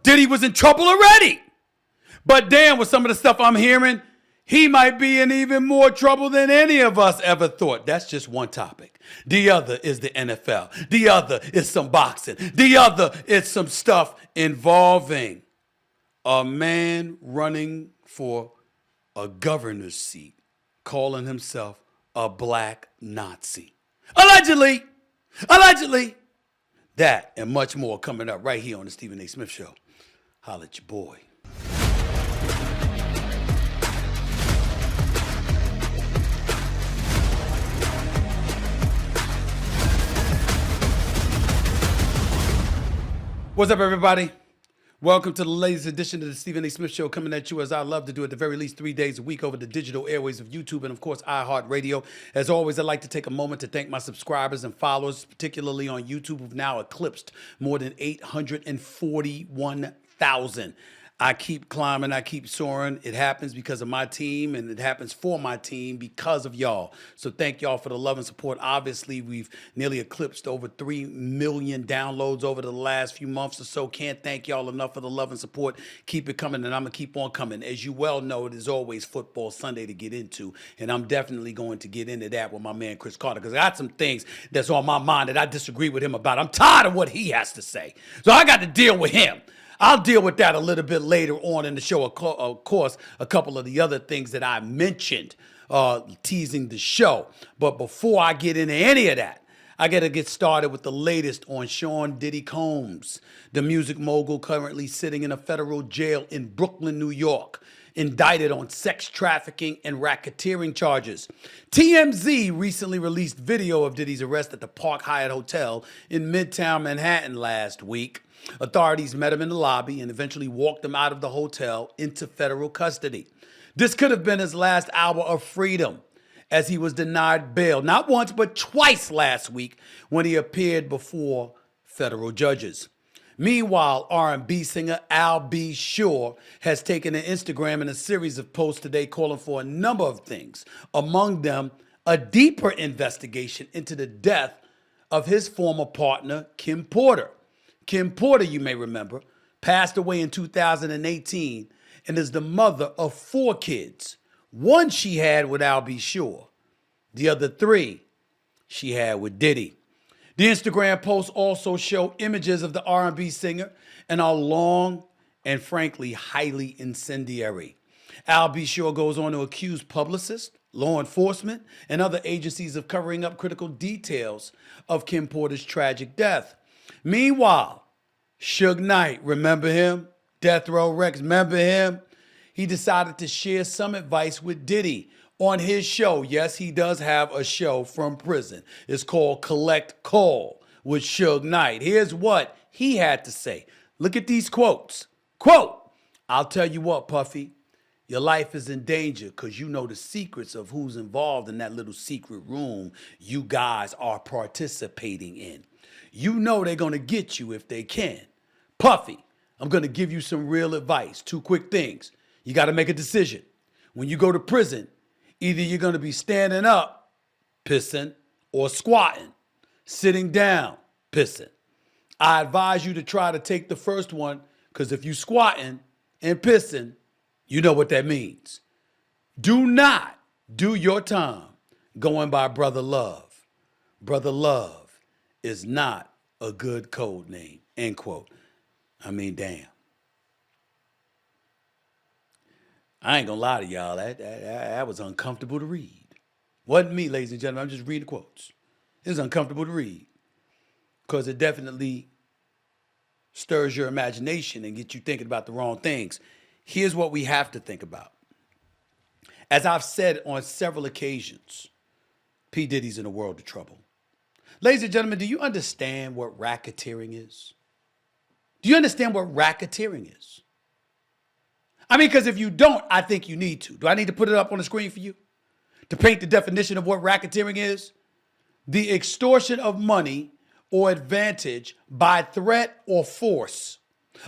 Diddy was in trouble already. But damn, with some of the stuff I'm hearing, he might be in even more trouble than any of us ever thought. That's just one topic. The other is the NFL. The other is some boxing. The other is some stuff involving a man running for a governor's seat, calling himself a black Nazi. Allegedly. That and much more coming up right here on the Stephen A. Smith Show. Holla at your boy. What's up, everybody? Welcome to the latest edition of the Stephen A. Smith Show, coming at you as I love to do at the very least 3 days a week over the digital airways of YouTube and, of course, iHeartRadio. As always, I'd like to take a moment to thank my subscribers and followers, particularly on YouTube, who've now eclipsed more than 841,000. I keep climbing, I keep soaring. It happens because of my team, and it happens for my team because of y'all. So thank y'all for the love and support. Obviously, we've nearly eclipsed over 3 million downloads over the last few months or so. Can't thank y'all enough for the love and support. Keep it coming, and I'm going to keep on coming. As you well know, it is always Football Sunday to get into, and I'm definitely going to get into that with my man Cris Carter, because I got some things that's on my mind that I disagree with him about. I'm tired of what he has to say, so I got to deal with him. I'll deal with that a little bit later on in the show. Of course, a couple of the other things that I mentioned teasing the show. But before I get into any of that, I got to get started with the latest on Sean Diddy Combs, the music mogul currently sitting in a federal jail in Brooklyn, New York, indicted on sex trafficking and racketeering charges. TMZ recently released video of Diddy's arrest at the Park Hyatt Hotel in Midtown Manhattan last week. Authorities met him in the lobby and eventually walked him out of the hotel into federal custody. This could have been his last hour of freedom, as he was denied bail not once but twice last week when he appeared before federal judges. Meanwhile, R&B singer Al B. Sure has taken to Instagram in a series of posts today calling for a number of things, among them a deeper investigation into the death of his former partner, Kim Porter. Kim Porter, you may remember, passed away in 2018 and is the mother of 4 kids. One she had with Al B. Sure. The other 3 she had with Diddy. The Instagram posts also show images of the R&B singer and are long and frankly highly incendiary. Al B. Sure goes on to accuse publicists, law enforcement, and other agencies of covering up critical details of Kim Porter's tragic death. Meanwhile, Suge Knight, remember him? Death Row Rex, remember him? He decided to share some advice with Diddy on his show. Yes, he does have a show from prison. It's called Collect Call with Suge Knight. Here's what he had to say. Look at these quotes. Quote, "I'll tell you what, Puffy, your life is in danger because you know the secrets of who's involved in that little secret room you guys are participating in. You know they're going to get you if they can. Puffy, I'm going to give you some real advice. 2 quick things. You got to make a decision. When you go to prison, either you're going to be standing up, pissing, or squatting, sitting down, pissing. I advise you to try to take the first one because if you squatting and pissing, you know what that means. Do not do your time going by Brother Love. Brother Love is not a good code name," end quote. I mean, damn. I ain't gonna lie to y'all, that was uncomfortable to read. Wasn't me, ladies and gentlemen, I'm just reading the quotes. It was uncomfortable to read because it definitely stirs your imagination and gets you thinking about the wrong things. Here's what we have to think about. As I've said on several occasions, P. Diddy's in a world of trouble. Ladies and gentlemen, do you understand what racketeering is? Do you understand what racketeering is? I mean, because if you don't, I think you need to. Do I need to put it up on the screen for you? To paint the definition of what racketeering is? The extortion of money or advantage by threat or force.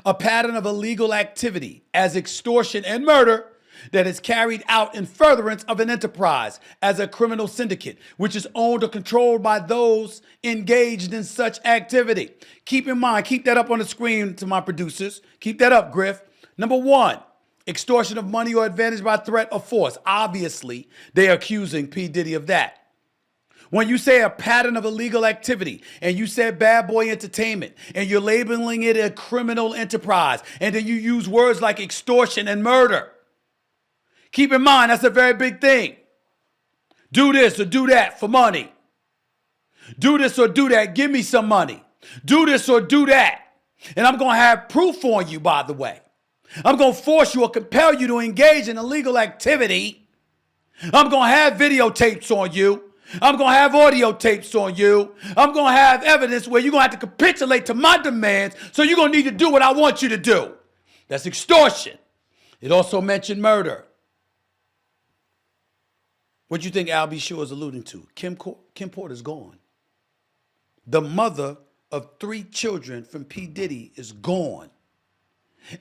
A pattern of illegal activity as extortion and murder that is carried out in furtherance of an enterprise as a criminal syndicate, which is owned or controlled by those engaged in such activity. Keep in mind, keep that up on the screen to my producers. Keep that up, Griff. Number one, extortion of money or advantage by threat or force. Obviously, they're accusing P. Diddy of that. When you say a pattern of illegal activity and you said Bad Boy Entertainment and you're labeling it a criminal enterprise and then you use words like extortion and murder, keep in mind that's a very big thing. Do this or do that for money. Do this or do that, give me some money. Do this or do that. And I'm going to have proof on you, by the way. I'm going to force you or compel you to engage in illegal activity. I'm going to have videotapes on you. I'm going to have audio tapes on you. I'm going to have evidence where you're going to have to capitulate to my demands, so you're going to need to do what I want you to do. That's extortion. It also mentioned murder. What do you think Al B. Shore is alluding to? Kim Porter's gone. The mother of 3 children from P. Diddy is gone.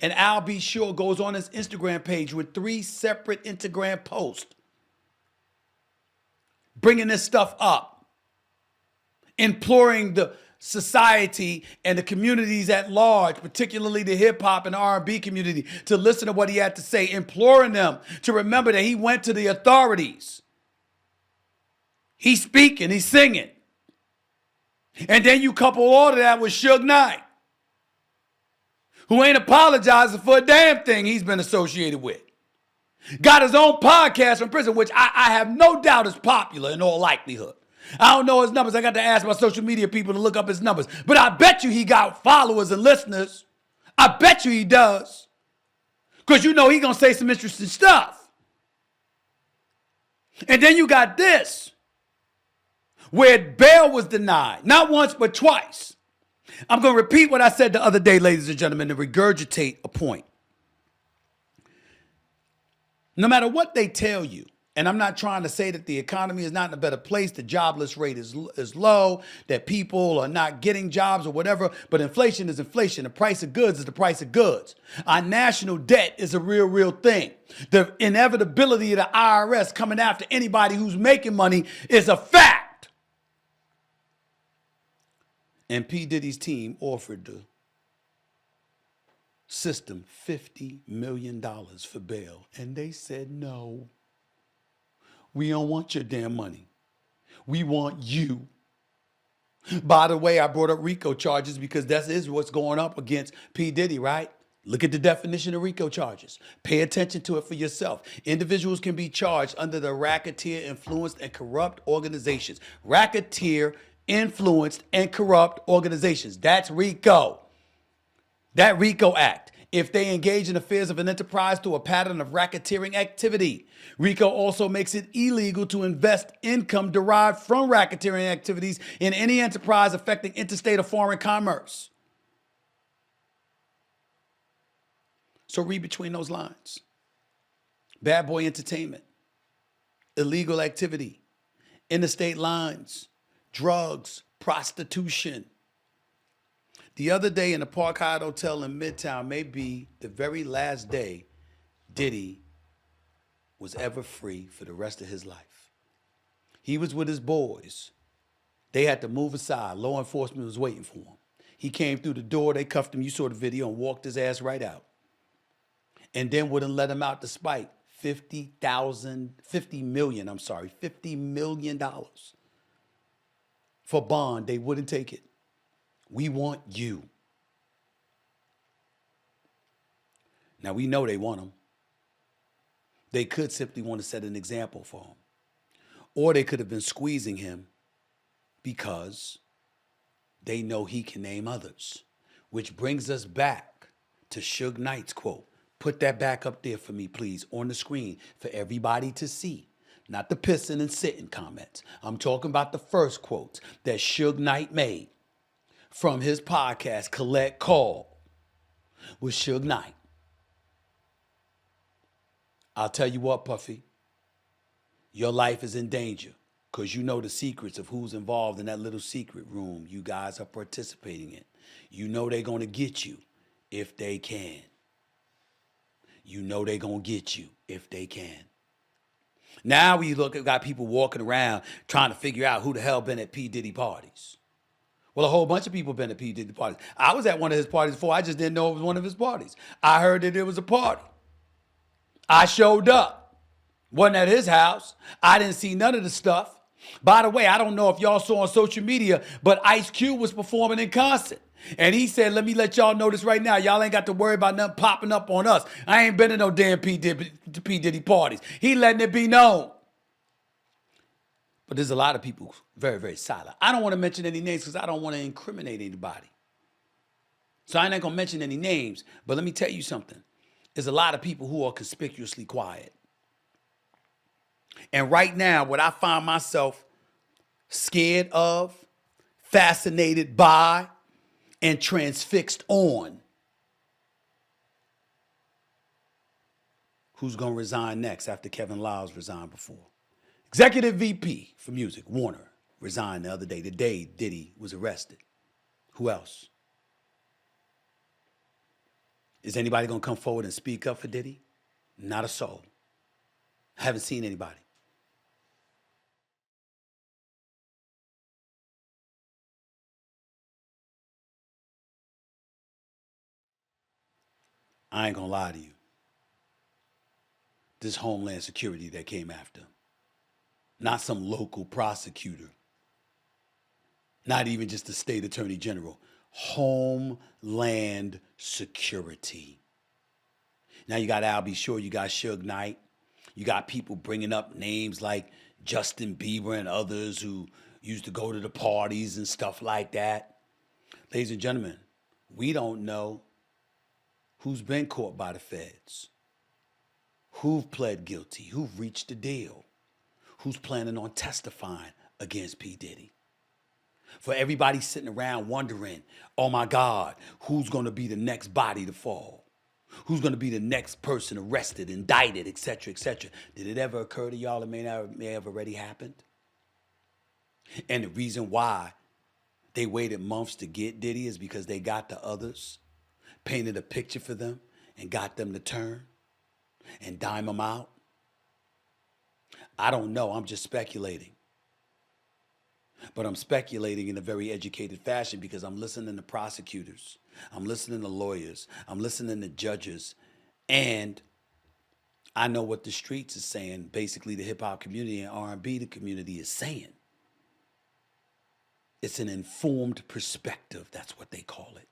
And Al B. Shore goes on his Instagram page with 3 separate Instagram posts bringing this stuff up, imploring the society and the communities at large, particularly the hip hop and R&B community, to listen to what he had to say, imploring them to remember that he went to the authorities. He's speaking, he's singing. And then you couple all of that with Suge Knight, who ain't apologizing for a damn thing he's been associated with. Got his own podcast from prison, which I have no doubt is popular in all likelihood. I don't know his numbers. I got to ask my social media people to look up his numbers. But I bet you he got followers and listeners. I bet you he does. Because you know he going to say some interesting stuff. And then you got this, where bail was denied. Not once, but twice. I'm going to repeat what I said the other day, ladies and gentlemen, to regurgitate a point. No matter what they tell you, and I'm not trying to say that the economy is not in a better place, the jobless rate is low, that people are not getting jobs or whatever, but inflation is inflation. The price of goods is the price of goods. Our national debt is a real thing. The inevitability of the IRS coming after anybody who's making money is a fact. And P. Diddy's team offered the system $50 million for bail. And they said, no, we don't want your damn money. We want you. By the way, I brought up RICO charges because that is what's going up against P. Diddy, right? Look at the definition of RICO charges. Pay attention to it for yourself. Individuals can be charged under the racketeer, influenced, and corrupt organizations. Racketeer, influenced, and corrupt organizations. That's RICO. That RICO Act, if they engage in affairs of an enterprise through a pattern of racketeering activity. RICO also makes it illegal to invest income derived from racketeering activities in any enterprise affecting interstate or foreign commerce. So read between those lines. Bad Boy Entertainment, illegal activity, interstate lines, drugs, prostitution. The other day in the Park Hyatt Hotel in Midtown may be the very last day Diddy was ever free for the rest of his life. He was with his boys. They had to move aside. Law enforcement was waiting for him. He came through the door, they cuffed him, you saw the video, and walked his ass right out. And then wouldn't let him out despite $50 million for bond. They wouldn't take it. We want you. Now, we know they want him. They could simply want to set an example for him. Or they could have been squeezing him because they know he can name others. Which brings us back to Suge Knight's quote. Put that back up there for me, please, on the screen for everybody to see. Not the pissing and sitting comments. I'm talking about the first quotes that Suge Knight made from his podcast, Collect Call, with Suge Knight. I'll tell you what, Puffy, your life is in danger because you know the secrets of who's involved in that little secret room you guys are participating in. You know they're going to get you if they can. you know they're going to get you if they can. Now we got people walking around trying to figure out who the hell been at P. Diddy parties. Well, a whole bunch of people been at P. Diddy parties. I was at one of his parties before. I just didn't know it was one of his parties. I heard that it was a party. I showed up. Wasn't at his house. I didn't see none of the stuff. By the way, I don't know if y'all saw on social media, but Ice Cube was performing in concert. And he said, let me let y'all know this right now. Y'all ain't got to worry about nothing popping up on us. I ain't been to no damn P. Diddy parties. He letting it be known. But there's a lot of people very, very silent. I don't want to mention any names because I don't want to incriminate anybody. So I ain't going to mention any names. But let me tell you something. There's a lot of people who are conspicuously quiet. And right now, what I find myself scared of, fascinated by, and transfixed on, who's going to resign next after Kevin Lyles resigned before. Executive VP for music, Warner, resigned the other day, the day Diddy was arrested. Who else? Is anybody going to come forward and speak up for Diddy? Not a soul. I haven't seen anybody. I ain't gonna lie to you. This Homeland Security that came after him. Not some local prosecutor. Not even just the state attorney general. Homeland Security. Now you got Al B. Sure, you got Suge Knight. You got people bringing up names like Justin Bieber and others who used to go to the parties and stuff like that. Ladies and gentlemen, we don't know who's been caught by the feds, who've pled guilty, who've reached a deal, who's planning on testifying against P. Diddy. For everybody sitting around wondering, oh my God, who's going to be the next body to fall? Who's going to be the next person arrested, indicted, et cetera, et cetera? Did it ever occur to y'all it may have already happened? And the reason why they waited months to get Diddy is because they got the others, painted a picture for them, and got them to turn and dime them out. I don't know. I'm just speculating. But I'm speculating in a very educated fashion because I'm listening to prosecutors. I'm listening to lawyers. I'm listening to judges. And I know what the streets is saying. Basically, the hip-hop community and R&B the community is saying. It's an informed perspective. That's what they call it.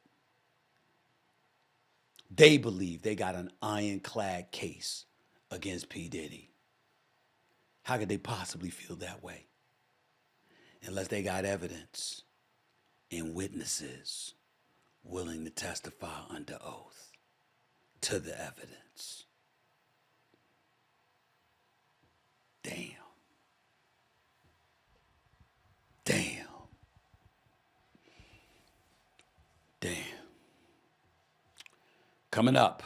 They believe they got an ironclad case against P. Diddy. How could they possibly feel that way? Unless they got evidence and witnesses willing to testify under oath to the evidence. Damn. Damn. Damn. Coming up,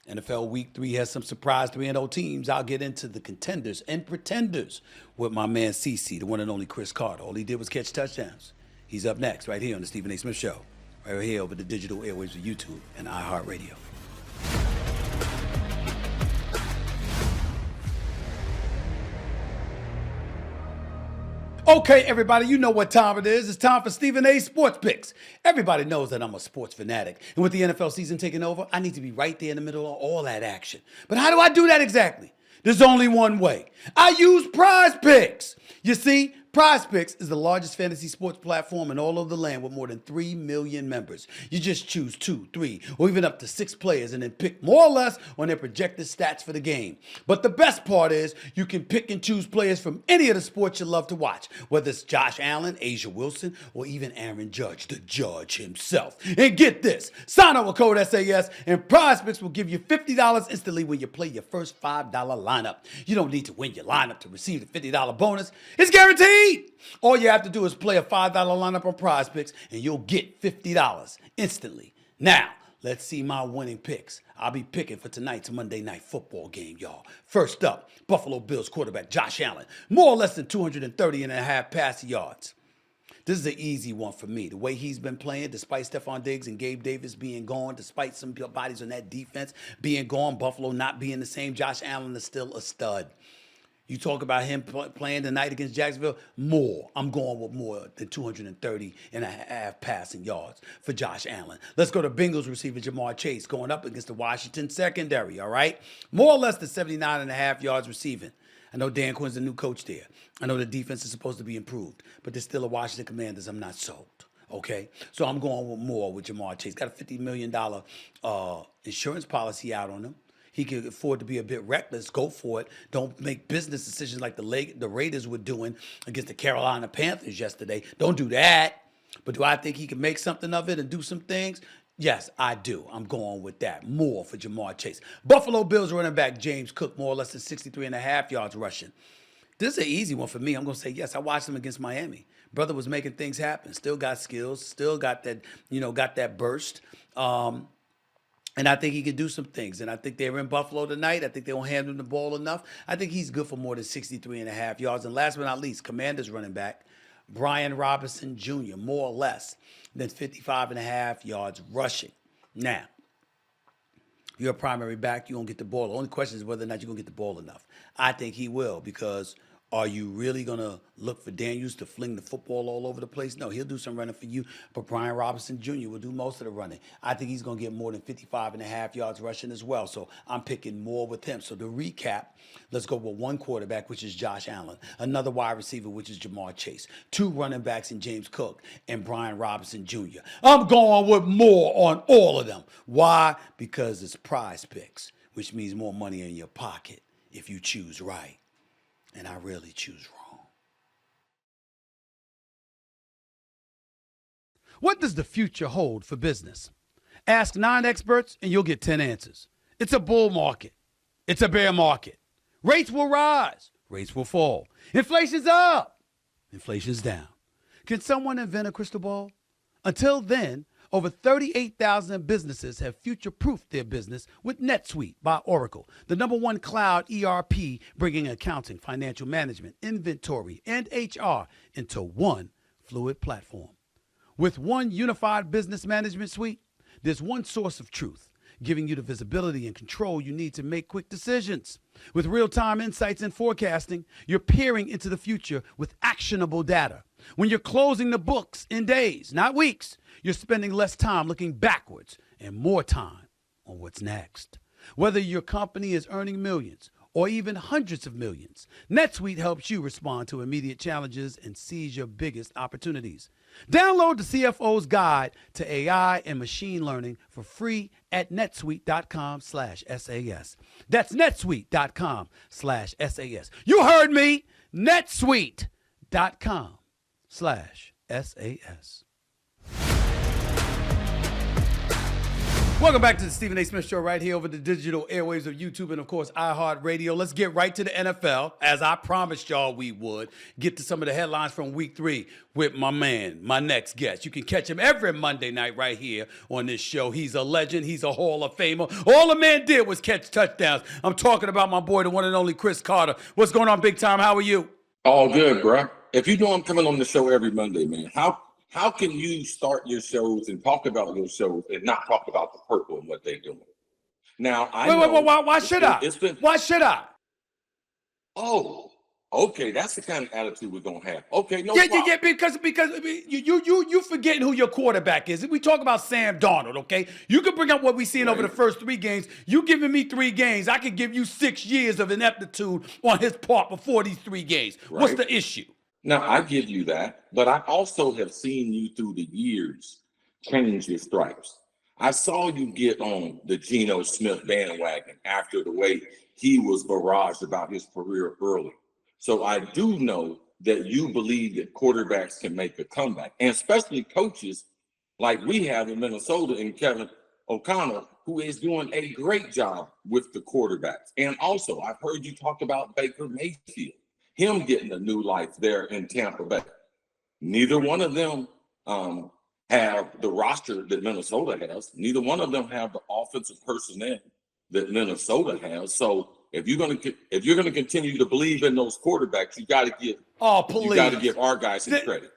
NFL Week 3 has some surprise 3-0 teams. I'll get into the contenders and pretenders with my man CC, the one and only Cris Carter. All he did was catch touchdowns. He's up next right here on the Stephen A. Smith Show, right here over the digital airwaves of YouTube and iHeartRadio. Okay, everybody, you know what time it is. It's time for Stephen A. Sports Picks. Everybody knows that I'm a sports fanatic. And with the NFL season taking over, I need to be right there in the middle of all that action. But how do I do that exactly? There's only one way. I use Prize Picks. You see, Prize Picks is the largest fantasy sports platform in all of the land with more than 3 million members. You just choose 2, 3, or even up to 6 players and then pick more or less on their projected stats for the game. But the best part is you can pick and choose players from any of the sports you love to watch, whether it's Josh Allen, Asia Wilson, or even Aaron Judge, the judge himself. And get this, sign up with code SAS and Prize Picks will give you $50 instantly when you play your first $5 lineup. You don't need to win your lineup to receive the $50 bonus. It's guaranteed. All you have to do is play a $5 lineup on Prize Picks and you'll get $50 instantly. Now, let's see my winning picks. I'll be picking for tonight's Monday Night Football game, y'all. First up, Buffalo Bills quarterback Josh Allen. More or less than 230.5 passing yards. This is an easy one for me. The way he's been playing, despite Stephon Diggs and Gabe Davis being gone, despite some bodies on that defense being gone, Buffalo not being the same, Josh Allen is still a stud. You talk about him playing tonight against Jacksonville, more. I'm going with more than 230 and a half passing yards for Josh Allen. Let's go to Bengals receiver Jamar Chase going up against the Washington secondary, all right? More or less than 79 and a half yards receiving. I know Dan Quinn's the new coach there. I know the defense is supposed to be improved, but there's still a Washington Commanders I'm not sold. Okay, so I'm going with more with Jamar Chase. Got a $50 million insurance policy out on him. He can afford to be a bit reckless. Go for it. Don't make business decisions like the Raiders were doing against the Carolina Panthers yesterday. Don't do that. But do I think he can make something of it and do some things? Yes, I do. I'm going with that. More for Jamar Chase. Buffalo Bills running back James Cook, more or less than 63 and a half yards rushing. This is an easy one for me. I'm going to say yes. I watched him against Miami. Brother was making things happen. Still got skills. Still got that, got that burst. And I think he can do some things. And I think they're in Buffalo tonight. I think they won't hand him the ball enough. I think he's good for more than 63 and a half yards. And last but not least, Commanders running back, Brian Robinson Jr., more or less than 55 and a half yards rushing. Now, you're a primary back. You won't get the ball. The only question is whether or not you're going to get the ball enough. I think he will, because are you really going to look for Daniels to fling the football all over the place? No, he'll do some running for you, but Brian Robinson Jr. will do most of the running. I think he's going to get more than 55 and a half yards rushing as well, so I'm picking more with him. So to recap, let's go with one quarterback, which is Josh Allen, another wide receiver, which is Jamar Chase, two running backs in James Cook and Brian Robinson Jr. I'm going with more on all of them. Why? Because it's prize picks, which means more money in your pocket if you choose right. And I really choose wrong. What does the future hold for business? Ask 9 experts and you'll get 10 answers. It's a bull market. It's a bear market. Rates will rise. Rates will fall. Inflation's up. Inflation's down. Can someone invent a crystal ball? Until then, over 38,000 businesses have future-proofed their business with NetSuite by Oracle, the #1 cloud ERP, bringing accounting, financial management, inventory, and HR into one fluid platform. With one unified business management suite, there's one source of truth, giving you the visibility and control you need to make quick decisions. With real-time insights and forecasting, you're peering into the future with actionable data. When you're closing the books in days, not weeks, you're spending less time looking backwards and more time on what's next. Whether your company is earning millions or even hundreds of millions, NetSuite helps you respond to immediate challenges and seize your biggest opportunities. Download the CFO's Guide to AI and Machine Learning for free at netsuite.com/SAS. That's netsuite.com/SAS. You heard me, netsuite.com/SAS. Welcome back to the Stephen A. Smith Show right here over the digital airwaves of YouTube and, of course, iHeartRadio. Let's get right to the NFL, as I promised y'all we would. Get to some of the headlines from Week 3 with my man, my next guest. You can catch him every Monday night right here on this show. He's a legend. He's a Hall of Famer. All the man did was catch touchdowns. I'm talking about my boy, the one and only Cris Carter. What's going on, big time? How are you? All good, bro. If you know I'm coming on the show every Monday, man, how can you start your shows and talk about your shows and not talk about the purple and what they're doing? Now, Why should I? Why should I? Oh, okay. That's the kind of attitude we're gonna have. Okay, no problem. Yeah. Because you forgetting who your quarterback is. We talk about Sam Darnold, okay? You can bring up what we've seen over the first 3 games. You giving me 3 games, I could give you 6 years of ineptitude on his part before these 3 games. Right. What's the issue? Now, I give you that, but I also have seen you through the years change your stripes. I saw you get on the Geno Smith bandwagon after the way he was barraged about his career early. So I do know that you believe that quarterbacks can make a comeback, and especially coaches like we have in Minnesota and Kevin O'Connell, who is doing a great job with the quarterbacks. And also, I've heard you talk about Baker Mayfield, him getting a new life there in Tampa Bay. Neither one of them have the roster that Minnesota has. Neither one of them have the offensive personnel that Minnesota has. So if you're gonna continue to believe in those quarterbacks, you got to give our guys some credit.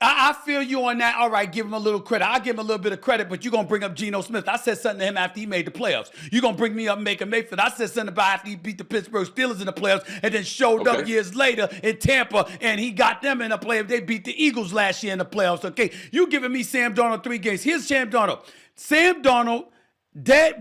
I feel you on that. All right, give him a little credit. I'll give him a little bit of credit, but you're going to bring up Geno Smith. I said something to him after he made the playoffs. You're going to bring me up Baker Mayfield. I said something about after he beat the Pittsburgh Steelers in the playoffs and then showed up years later in Tampa, and he got them in the playoffs. They beat the Eagles last year in the playoffs. Okay, you giving me Sam Darnold 3 games. Here's Sam Darnold. Sam Darnold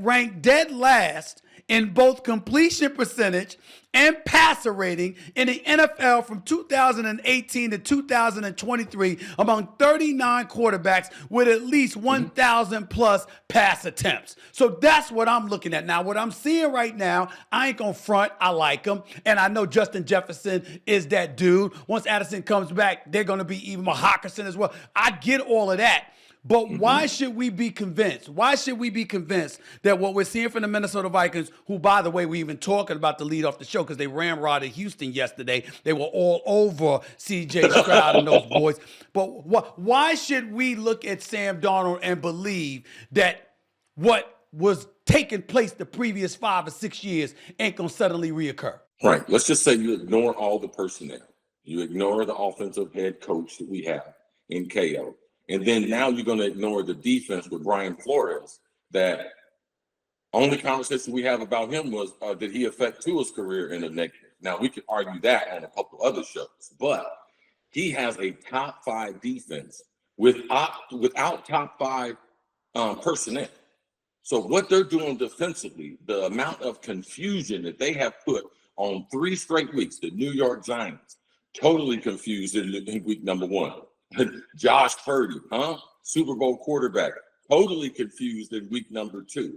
ranked dead last in both completion percentage and passer rating in the NFL from 2018 to 2023 among 39 quarterbacks with at least 1,000 plus pass attempts. So that's what I'm looking at. Now, what I'm seeing right now, I ain't gonna front. I like him. And I know Justin Jefferson is that dude. Once Addison comes back, they're gonna be even more Hawkinson as well. I get all of that. But why should we be convinced? Why should we be convinced that what we're seeing from the Minnesota Vikings, who, by the way, we even talking about the lead off the show because they ramrodded Houston yesterday. They were all over C.J. Stroud and those boys. But why should we look at Sam Darnold and believe that what was taking place the previous 5 or 6 years ain't going to suddenly reoccur? Right. Let's just say you ignore all the personnel. You ignore the offensive head coach that we have in KO. And then now you're going to ignore the defense with Brian Flores. That only conversation we have about him was, did he affect Tua's career in a negative? Now, we could argue that on a couple other shows, but he has a top 5 defense without top 5 personnel. So what they're doing defensively, the amount of confusion that they have put on 3 straight weeks, the New York Giants, totally confused in week number 1. Josh Purdy, Super Bowl quarterback, totally confused in week number 2.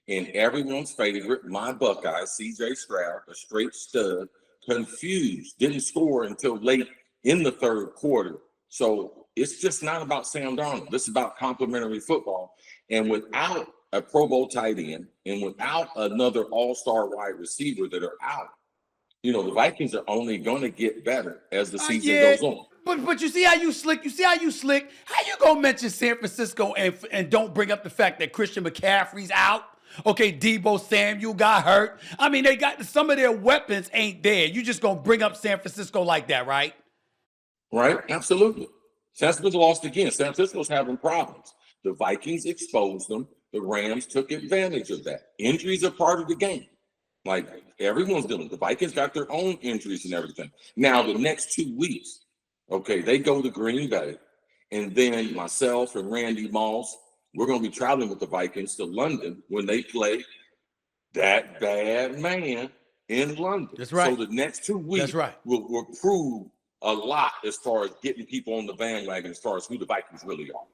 And everyone's favorite, my Buckeye, C.J. Stroud, a straight stud, confused, didn't score until late in the 3rd quarter. So it's just not about Sam Darnold. This is about complementary football. And without a Pro Bowl tight end and without another all-star wide receiver that are out, the Vikings are only going to get better as the season goes on. But you see how you slick? How you gonna mention San Francisco and don't bring up the fact that Christian McCaffrey's out? Okay, Deebo Samuel got hurt. I mean, they got some of their weapons ain't there. You just gonna bring up San Francisco like that, right? Right, absolutely. San Francisco lost again. San Francisco's having problems. The Vikings exposed them. The Rams took advantage of that. Injuries are part of the game. Like everyone's dealing. The Vikings got their own injuries and everything. Now, the next 2 weeks, okay, they go to Green Bay, and then myself and Randy Moss, we're going to be traveling with the Vikings to London when they play that bad man in London. That's right. So the next 2 weeks will prove a lot as far as getting people on the bandwagon as far as who the Vikings really are.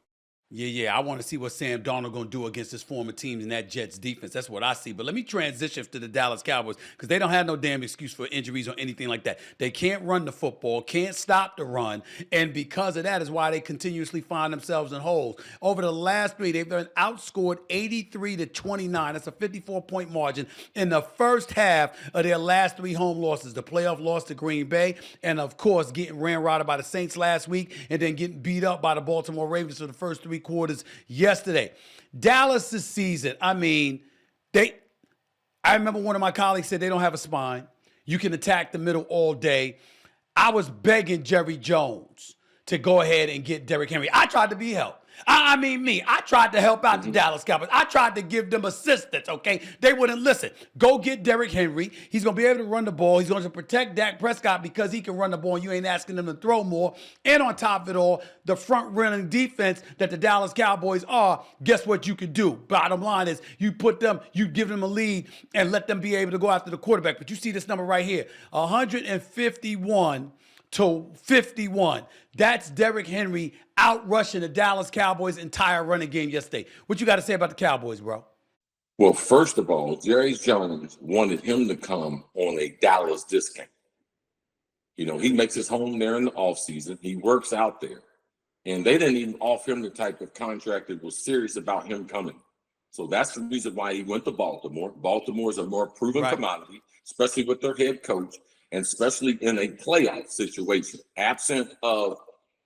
Yeah. I want to see what Sam Darnold going to do against his former teams in that Jets defense. That's what I see. But let me transition to the Dallas Cowboys because they don't have no damn excuse for injuries or anything like that. They can't run the football, can't stop the run. And because of that is why they continuously find themselves in holes. Over the last 3, they've been outscored 83-29. That's a 54-point margin in the first half of their last 3 home losses. The playoff loss to Green Bay and, of course, getting ramrodded by the Saints last week and then getting beat up by the Baltimore Ravens for the first 3 quarters yesterday. Dallas' season, I remember one of my colleagues said they don't have a spine. You can attack the middle all day. I was begging Jerry Jones to go ahead and get Derrick Henry. I tried to be helped. I tried to help out the Dallas Cowboys. I tried to give them assistance, okay? They wouldn't listen. Go get Derrick Henry. He's going to be able to run the ball. He's going to protect Dak Prescott because he can run the ball and you ain't asking them to throw more. And on top of it all, the front-running defense that the Dallas Cowboys are, guess what you can do? Bottom line is you give them a lead and let them be able to go after the quarterback. But you see this number right here, 151-51. That's Derrick Henry out-rushing the Dallas Cowboys' entire running game yesterday. What you got to say about the Cowboys, bro? Well, first of all, Jerry Jones wanted him to come on a Dallas discount. He makes his home there in the offseason. He works out there. And they didn't even offer him the type of contract that was serious about him coming. So that's the reason why he went to Baltimore. Baltimore is a more proven commodity, especially with their head coach. And especially in a playoff situation, absent of,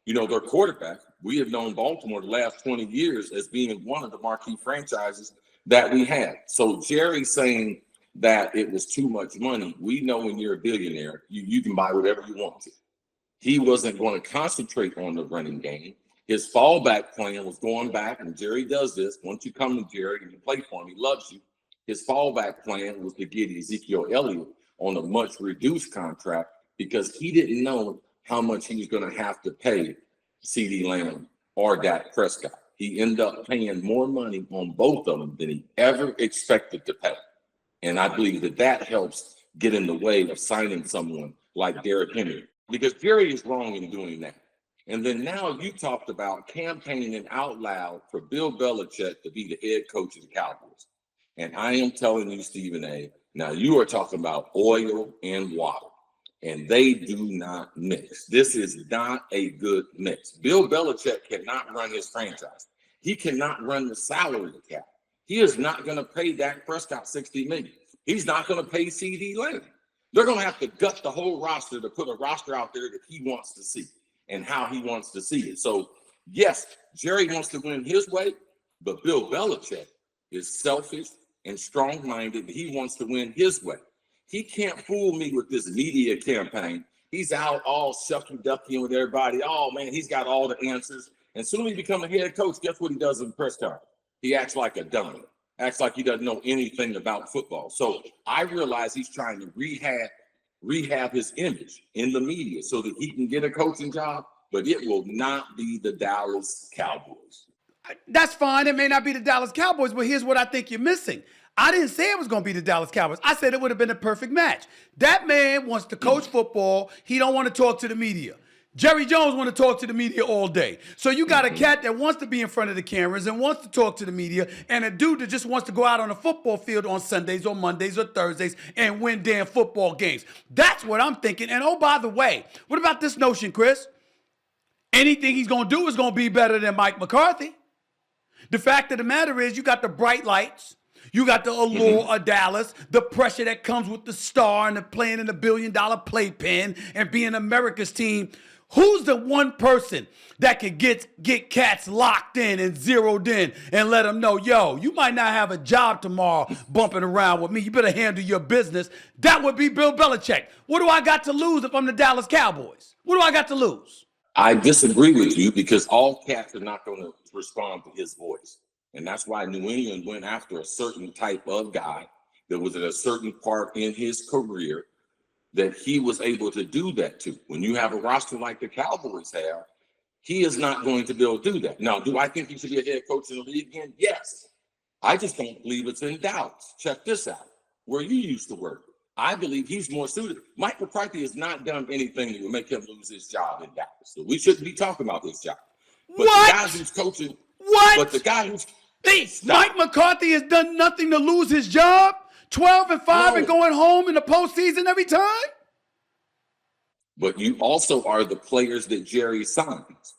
their quarterback. We have known Baltimore the last 20 years as being one of the marquee franchises that we had. So Jerry saying that it was too much money, we know when you're a billionaire, you can buy whatever you want to. He wasn't going to concentrate on the running game. His fallback plan was going back, and Jerry does this. Once you come to Jerry and you play for him, he loves you. His fallback plan was to get Ezekiel Elliott on a much reduced contract because he didn't know how much he was going to have to pay CeeDee Lamb or Dak Prescott. He ended up paying more money on both of them than he ever expected to pay. And I believe that helps get in the way of signing someone like Derrick Henry, because Jerry is wrong in doing that. And then now you talked about campaigning out loud for Bill Belichick to be the head coach of the Cowboys. And I am telling you, Stephen A., now you are talking about oil and water, and they do not mix. This is not a good mix. Bill Belichick cannot run his franchise. He cannot run the salary cap. He is not going to pay Dak Prescott $60 million. He's not going to pay CeeDee Lamb. They're going to have to gut the whole roster to put a roster out there that he wants to see and how he wants to see it. So, yes, Jerry wants to win his way, but Bill Belichick is selfish and strong-minded. He wants to win his way. He can't fool me with this media campaign. He's out all shucky-ducking with everybody. Oh, man, he's got all the answers. And soon as he becomes a head coach, guess what he does in the press conference? He acts like a dummy, acts like he doesn't know anything about football. So I realize he's trying to rehab his image in the media so that he can get a coaching job, but it will not be the Dallas Cowboys. That's fine. It may not be the Dallas Cowboys, but here's what I think you're missing. I didn't say it was going to be the Dallas Cowboys. I said it would have been a perfect match. That man wants to coach football. He don't want to talk to the media. Jerry Jones want to talk to the media all day. So you got a cat that wants to be in front of the cameras and wants to talk to the media, and a dude that just wants to go out on a football field on Sundays or Mondays or Thursdays and win damn football games. That's what I'm thinking. And oh, by the way, what about this notion, Chris? Anything he's going to do is going to be better than Mike McCarthy. The fact of the matter is you got the bright lights. You got the allure of Dallas, the pressure that comes with the star and the playing in the $1 billion playpen and being America's team. Who's the one person that could get cats locked in and zeroed in and let them know, yo, you might not have a job tomorrow bumping around with me. You better handle your business. That would be Bill Belichick. What do I got to lose if I'm the Dallas Cowboys? What do I got to lose? I disagree with you because all cats are not going to respond to his voice. And that's why New England went after a certain type of guy that was at a certain part in his career that he was able to do that to. When you have a roster like the Cowboys have, he is not going to be able to do that. Now, do I think he should be a head coach in the league again? Yes. I just don't believe it's in Dallas. Check this out, where you used to work. I believe he's more suited. Mike McCarthy has not done anything that would make him lose his job in Dallas. So we shouldn't be talking about his job. But what? The guy who's coaching. What? But the guy who's Mike McCarthy has done nothing to lose his job? 12-5 and going home in the postseason every time? But you also are the players that Jerry signs,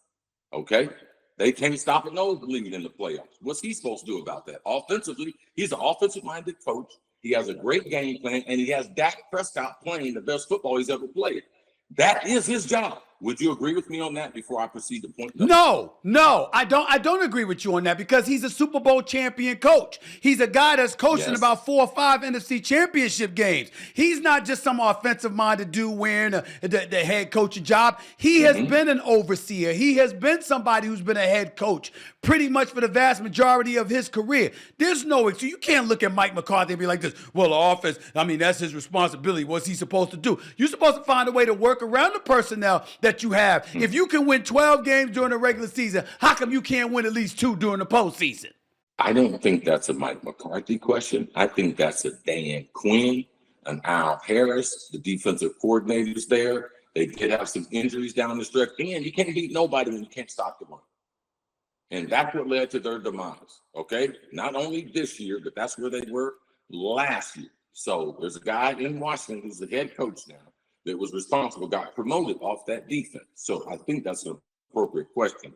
okay? They can't stop a nosebleed in the playoffs. What's he supposed to do about that? Offensively, he's an offensive-minded coach. He has a great game plan, and he has Dak Prescott playing the best football he's ever played. That is his job. Would you agree with me on that before I proceed to point? No, I don't agree with you on that because he's a Super Bowl champion coach. He's a guy that's coaching about 4 or 5 NFC championship games. He's not just some offensive-minded dude wearing the head coaching job. He has been an overseer. He has been somebody who's been a head coach pretty much for the vast majority of his career. There's no excuse. You can't look at Mike McCarthy and be like this, well, the offense, I mean, that's his responsibility. What's he supposed to do? You're supposed to find a way to work around the personnel that you have. If you can win 12 games during the regular season, how come you can't win at least 2 during the postseason? I don't think that's a Mike McCarthy question. I think that's a Dan Quinn, an Al Harris, the defensive coordinators there. They did have some injuries down the stretch, and you can't beat nobody when you can't stop the run. And that's what led to their demise, okay? Not only this year, but that's where they were last year. So there's a guy in Washington who's the head coach now that was responsible, got promoted off that defense. So I think that's an appropriate question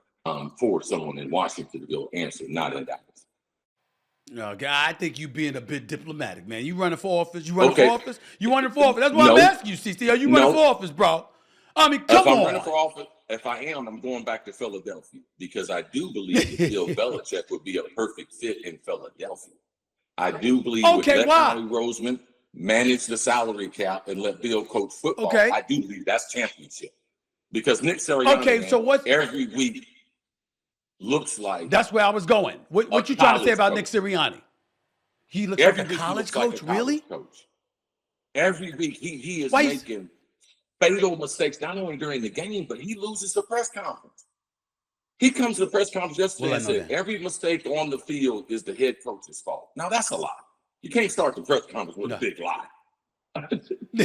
for someone in Washington to be able to answer, not in Dallas. No, I think you being a bit diplomatic, man. You running for office? You running for office? You running for office? That's why I'm asking you, CC. Are you running for office, bro? I mean, come on. If I'm running for office, if I am, I'm going back to Philadelphia because I do believe that Bill Belichick would be a perfect fit in Philadelphia. I do believe with that Howie Roseman manage the salary cap and let Bill coach football. I do believe that's championship. Because Nick Sirianni, Okay, so what? every week looks like That's where I was going. What you trying to say about Nick Sirianni? He looks like a college coach, really? Coach. Every week he is Why making fatal mistakes, not only during the game, but he loses the press conference. He comes to the press conference yesterday and said, every mistake on the field is the head coach's fault. Now, that's a lie. You can't start the press conference with a big lie.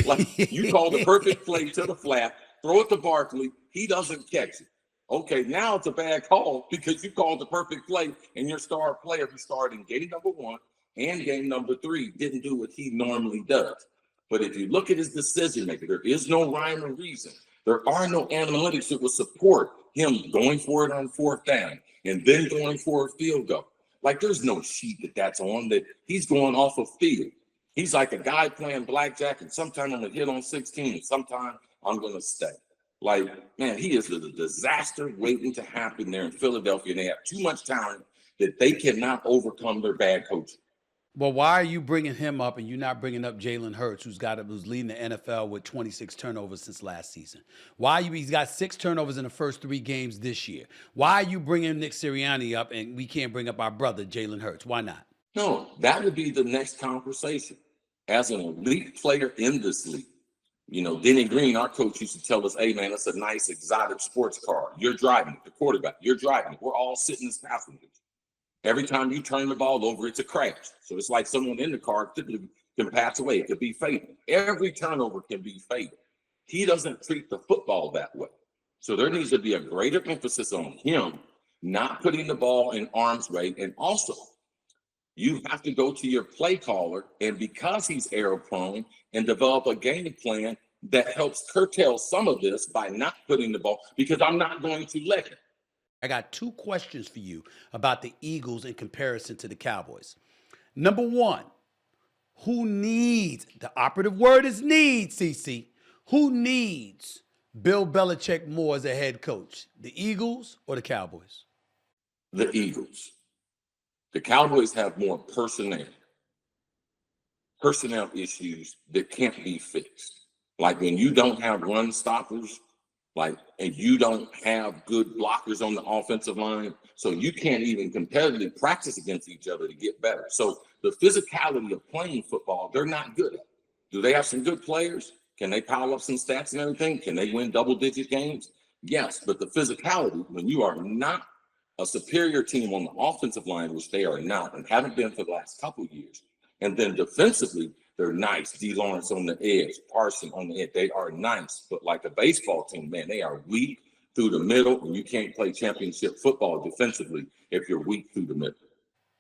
Like, you call the perfect play to the flat, throw it to Barkley, he doesn't catch it. Okay, now it's a bad call because you called the perfect play and your star player who started in game number 1 and game number 3 didn't do what he normally does. But if you look at his decision making, there is no rhyme or reason. There are no analytics that will support him going for it on 4th down and then going for a field goal. Like, there's no sheet that's on that he's going off of field. He's like a guy playing blackjack, and sometime I'm going to hit on 16, and sometime I'm going to stay. Like, man, he is a disaster waiting to happen there in Philadelphia, and they have too much talent that they cannot overcome their bad coaching. Well, why are you bringing him up and you're not bringing up Jalen Hurts, who's leading the NFL with 26 turnovers since last season? He's got 6 turnovers in the first 3 games this year. Why are you bringing Nick Sirianni up and we can't bring up our brother Jalen Hurts? Why not? No, that would be the next conversation. As an elite player in this league, you know, Denny Green, our coach, used to tell us, hey, man, it's a nice exotic sports car. You're driving it, the quarterback, you're driving it. We're all sitting as passengers. Every time you turn the ball over, it's a crash. So it's like someone in the car typically can pass away. It could be fatal. Every turnover can be fatal. He doesn't treat the football that way. So there needs to be a greater emphasis on him not putting the ball in arm's way. And also, you have to go to your play caller, and because he's error prone, and develop a game plan that helps curtail some of this by not putting the ball, because I'm not going to let him. I got 2 questions for you about the Eagles in comparison to the Cowboys. Number 1, who needs, the operative word is need, CC. Who needs Bill Belichick more as a head coach, the Eagles or the Cowboys? The Eagles. The Cowboys have more personnel issues that can't be fixed. Like when you don't have run stoppers, and you don't have good blockers on the offensive line, so you can't even competitively practice against each other to get better. So the physicality of playing football, they're not good at. Do they have some good players? Can they pile up some stats and everything? Can they win double-digit games? Yes, but the physicality, when you are not a superior team on the offensive line, which they are not and haven't been for the last couple of years, and then defensively, they're nice. D. Lawrence on the edge, Parson on the edge. They are nice, but like a baseball team, man, they are weak through the middle, and you can't play championship football defensively if you're weak through the middle.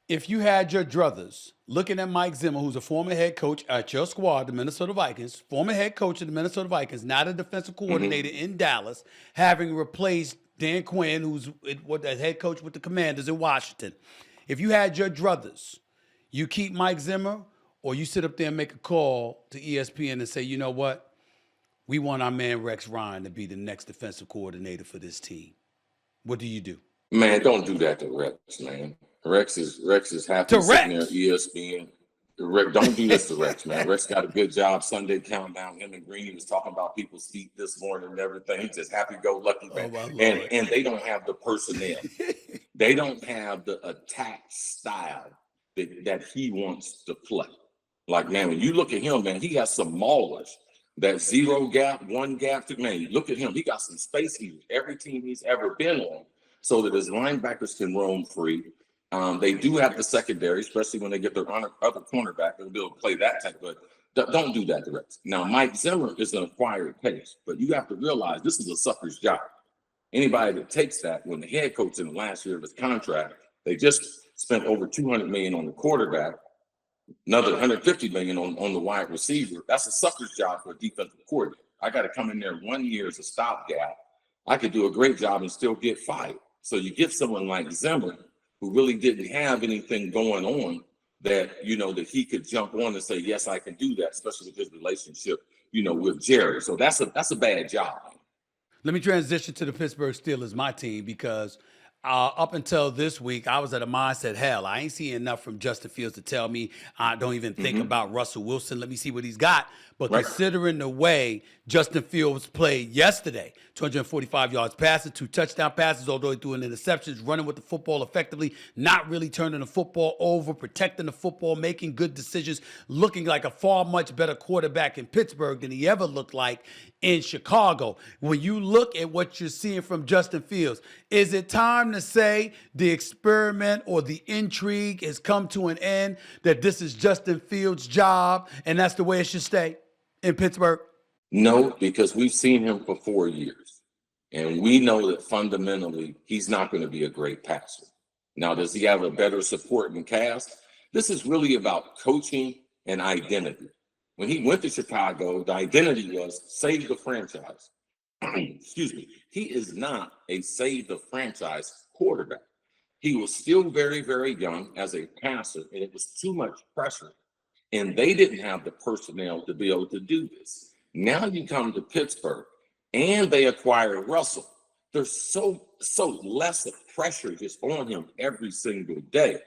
If you had your druthers looking at Mike Zimmer, who's a former head coach at your squad, the Minnesota Vikings, former head coach of the Minnesota Vikings, not a defensive coordinator in Dallas, having replaced Dan Quinn, who's the head coach with the Commanders in Washington. If you had your druthers, you keep Mike Zimmer, or you sit up there and make a call to ESPN and say, you know what? We want our man Rex Ryan to be the next defensive coordinator for this team. What do you do? Man, don't do that to Rex, man. Rex is happy to sitting Rex. there ESPN. Don't do this to Rex, man. Rex got a good job. Sunday Countdown. Him and Greeny was talking about people's feet this morning and everything. He's just happy-go-lucky, man. And they don't have the personnel. They don't have the attack style that he wants to play. Like, man, when you look at him, man, he has some maulers. That 0 gap, 1 gap, man, look at him. He got some space heaters. Every team he's ever been on, so that his linebackers can roam free. They do have the secondary, especially when they get their other cornerback. They'll be able to play that type, but don't do that to Rex. Now, Mike Zimmer is an acquired taste, but you have to realize this is a sucker's job. Anybody that takes that, when the head coach in the last year of his contract, they just spent over $200 million on the quarterback, another $150 million on the wide receiver. That's a sucker's job for a defensive coordinator. I got to come in there 1 year as a stopgap. I could do a great job and still get fired. So you get someone like Zimmer, who really didn't have anything going on that he could jump on and say, yes, I can do that, especially with his relationship, with Jerry. So that's a bad job. Let me transition to the Pittsburgh Steelers, my team, because Up until this week, I was at a mindset, hell, I ain't seeing enough from Justin Fields to tell me I don't even think about Russell Wilson. Let me see what he's got. But Right. considering the way Justin Fields played yesterday, 245 yards passing, 2 touchdown passes, although he threw an interceptions, running with the football effectively, not really turning the football over, protecting the football, making good decisions, looking like a far much better quarterback in Pittsburgh than he ever looked like in Chicago. When you look at what you're seeing from Justin Fields, is it time to say the experiment or the intrigue has come to an end, that this is Justin Fields' job and that's the way it should stay in Pittsburgh? No, because we've seen him for 4 years, and we know that fundamentally he's not going to be a great passer. Now, does he have a better supporting cast? This is really about coaching and identity. When he went to Chicago, the identity was save the franchise. Excuse me. He is not a save the franchise quarterback. He was still very, very young as a passer, and it was too much pressure. And they didn't have the personnel to be able to do this. Now you come to Pittsburgh, and they acquire Russell. There's so less of pressure just on him every single day.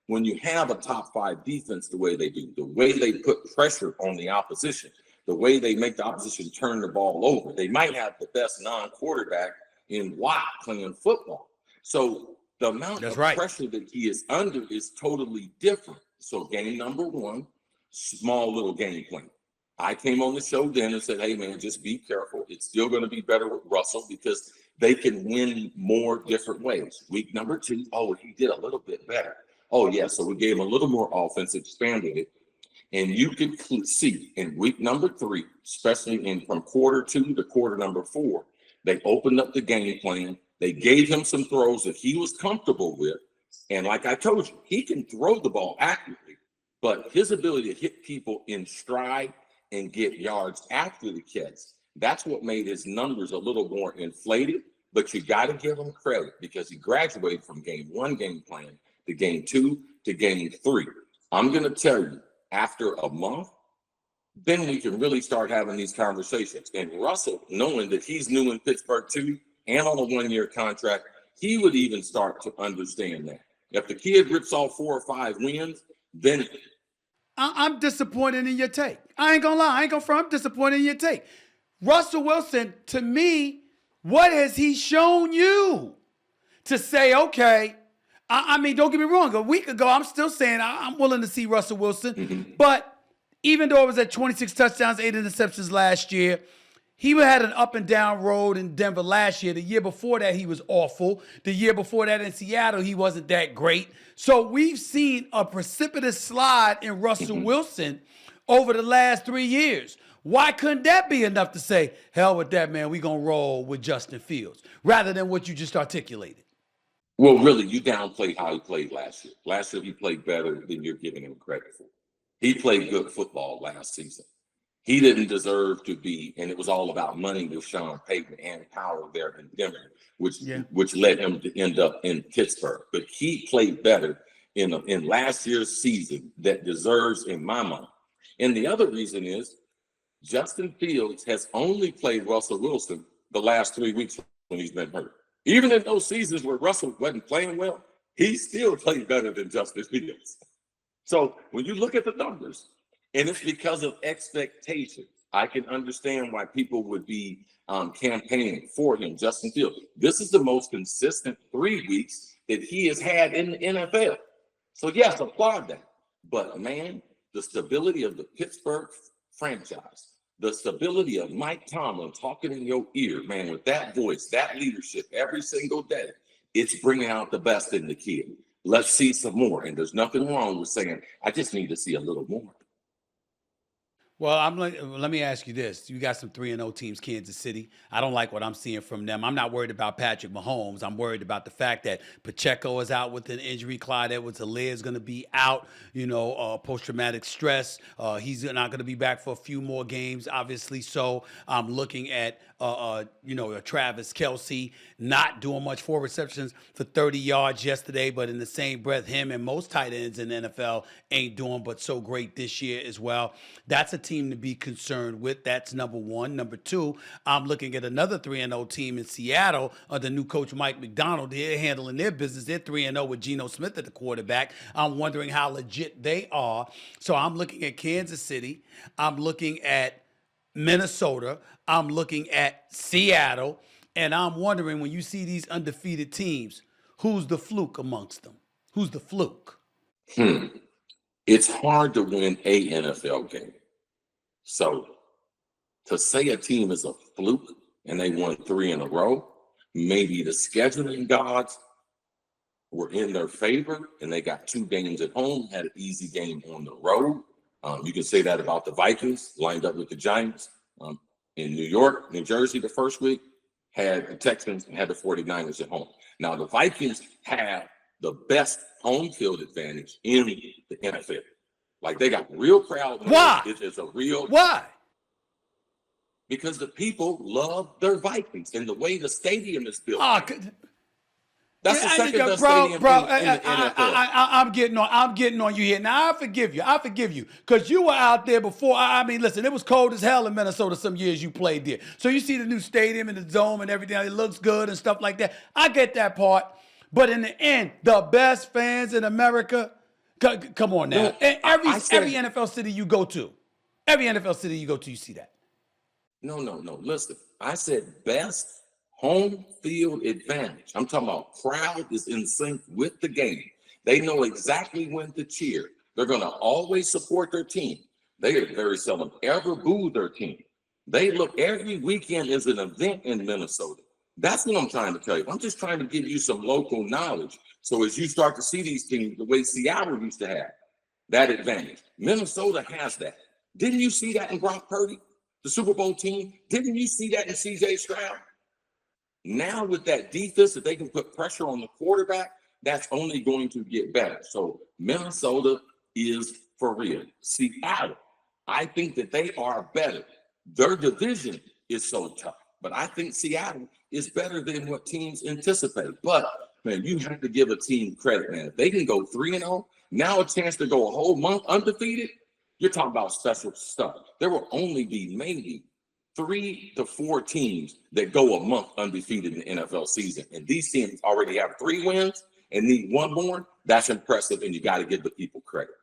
When you have a top 5 defense the way they do, the way they put pressure on the opposition, the way they make the opposition turn the ball over, they might have the best non-quarterback in playing football. So the amount of pressure that he is under is totally different. So game number 1, small little game plan. I came on the show then and said, hey, man, just be careful. It's still going to be better with Russell because they can win more different ways. Week number 2, he did a little bit better. So we gave him a little more offense, expanded it. And you could see in week number 3, especially from quarter 2 to quarter number 4, they opened up the game plan. They gave him some throws that he was comfortable with. And like I told you, he can throw the ball accurately, but his ability to hit people in stride and get yards after the catch, that's what made his numbers a little more inflated. But you got to give him credit because he graduated from game 1 game plan to game 2 to game 3. I'm going to tell you, after a month, then we can really start having these conversations. And Russell, knowing that he's new in Pittsburgh too, and on a 1-year contract, he would even start to understand that. If the kid rips off 4 or 5 wins, then I'm disappointed in your take. I ain't gonna lie. I ain't gonna front. I'm disappointed in your take. Russell Wilson, to me, what has he shown you to say, okay, I mean, don't get me wrong. A week ago, I'm still saying I'm willing to see Russell Wilson. But even though it was at 26 touchdowns, 8 interceptions last year, he had an up and down road in Denver last year. The year before that, he was awful. The year before that in Seattle, he wasn't that great. So we've seen a precipitous slide in Russell Wilson over the last 3 years. Why couldn't that be enough to say, hell with that, man, we going to roll with Justin Fields, rather than what you just articulated? Well, really, you downplayed how he played last year. Last year, he played better than you're giving him credit for. He played good football last season. He didn't deserve to be, and it was all about money with Sean Payton and power there in Denver, which led him to end up in Pittsburgh. But he played better in last year's season that deserves, in my mind. And the other reason is Justin Fields has only played Russell Wilson the last 3 weeks when he's been hurt. Even in those seasons where Russell wasn't playing well, he still played better than Justin Fields. So when you look at the numbers, and it's because of expectations, I can understand why people would be campaigning for him, Justin Fields. This is the most consistent 3 weeks that he has had in the NFL. So yes, applaud that. But man, the stability of the Pittsburgh franchise, the stability of Mike Tomlin talking in your ear, man, with that voice, that leadership every single day, it's bringing out the best in the kid. Let's see some more. And there's nothing wrong with saying, I just need to see a little more. Well, let me ask you this. You got some 3-0 teams, Kansas City. I don't like what I'm seeing from them. I'm not worried about Patrick Mahomes. I'm worried about the fact that Pacheco is out with an injury. Clyde Edwards-Helaire is going to be out, post-traumatic stress. He's not going to be back for a few more games, obviously. So I'm looking at, Travis Kelce not doing much, 4 receptions for 30 yards yesterday. But in the same breath, him and most tight ends in the NFL ain't doing but so great this year as well. That's a team to be concerned with. That's number one. Number two, I'm looking at another 3-0 team in Seattle under new coach Mike McDonald. They're handling their business. They're 3-0 with Geno Smith at the quarterback. I'm wondering how legit they are. So I'm looking at Kansas City. I'm looking at Minnesota. I'm looking at Seattle. And I'm wondering, when you see these undefeated teams, who's the fluke amongst them? Who's the fluke? It's hard to win a NFL game. So to say a team is a fluke and they won 3 in a row, maybe the scheduling gods were in their favor and they got 2 games at home, had an easy game on the road. You can say that about the Vikings, lined up with the Giants. In New York, New Jersey, the first week, had the Texans and had the 49ers at home. Now, the Vikings have the best home field advantage in the NFL. Like, they got real crowd. Why? It's a real. Why? Because the people love their Vikings and the way the stadium is built. That's the second best stadium in the NFL. I'm getting on you here. Now, I forgive you. Because you were out there before. I mean, listen, it was cold as hell in Minnesota some years you played there. So you see the new stadium and the dome and everything. It looks good and stuff like that. I get that part. But in the end, the best fans in America, come on now. Every NFL city you go to, you see that. No. Listen, I said best home field advantage. I'm talking about crowd is in sync with the game. They know exactly when to cheer. They're going to always support their team. They are very seldom ever boo their team. They look, every weekend is an event in Minnesota. That's what I'm trying to tell you. I'm just trying to give you some local knowledge. So as you start to see these teams the way Seattle used to have that advantage, Minnesota has that. Didn't you see that in Brock Purdy, the Super Bowl team? Didn't you see that in C.J. Stroud? Now with that defense, if they can put pressure on the quarterback, that's only going to get better. So Minnesota is for real. Seattle, I think that they are better. Their division is so tough. But I think Seattle is better than what teams anticipate. But, man, you have to give a team credit, man. If they can go 3-0, now a chance to go a whole month undefeated, you're talking about special stuff. There will only be maybe 3 to 4 teams that go a month undefeated in the NFL season. And these teams already have 3 wins and need 1 more. That's impressive, and you got to give the people credit.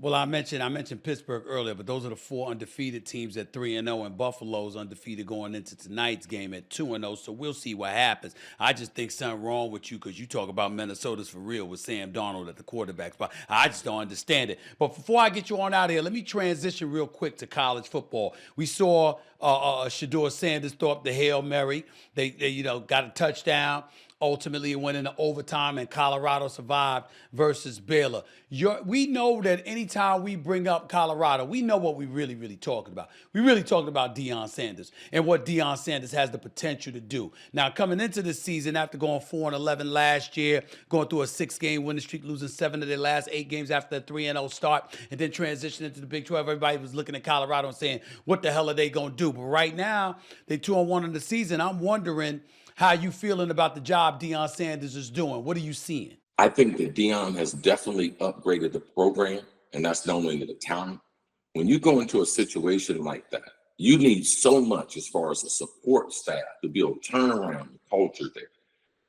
Well, I mentioned Pittsburgh earlier, but those are the 4 undefeated teams at 3-0, and Buffalo's undefeated going into tonight's game at 2-0. So we'll see what happens. I just think something wrong with you because you talk about Minnesota's for real with Sam Darnold at the quarterback spot. I just don't understand it. But before I get you on out of here, let me transition real quick to college football. We saw Shedeur Sanders throw up the Hail Mary. They got a touchdown. Ultimately, it went into overtime, and Colorado survived versus Baylor. We know that anytime we bring up Colorado, we know what we really talking about. We're really talking about Deion Sanders and what Deion Sanders has the potential to do. Now, coming into this season, after going 4-11 last year, going through a 6-game winning streak, losing 7 of their last 8 games after a 3-0 start, and then transitioning into the Big 12, everybody was looking at Colorado and saying, what the hell are they going to do? But right now, they 2-1 in the season. I'm wondering how you feeling about the job Deion Sanders is doing. What are you seeing? I think that Deion has definitely upgraded the program, and that's not only the talent. When you go into a situation like that, you need so much as far as a support staff to be able to turn around the culture there.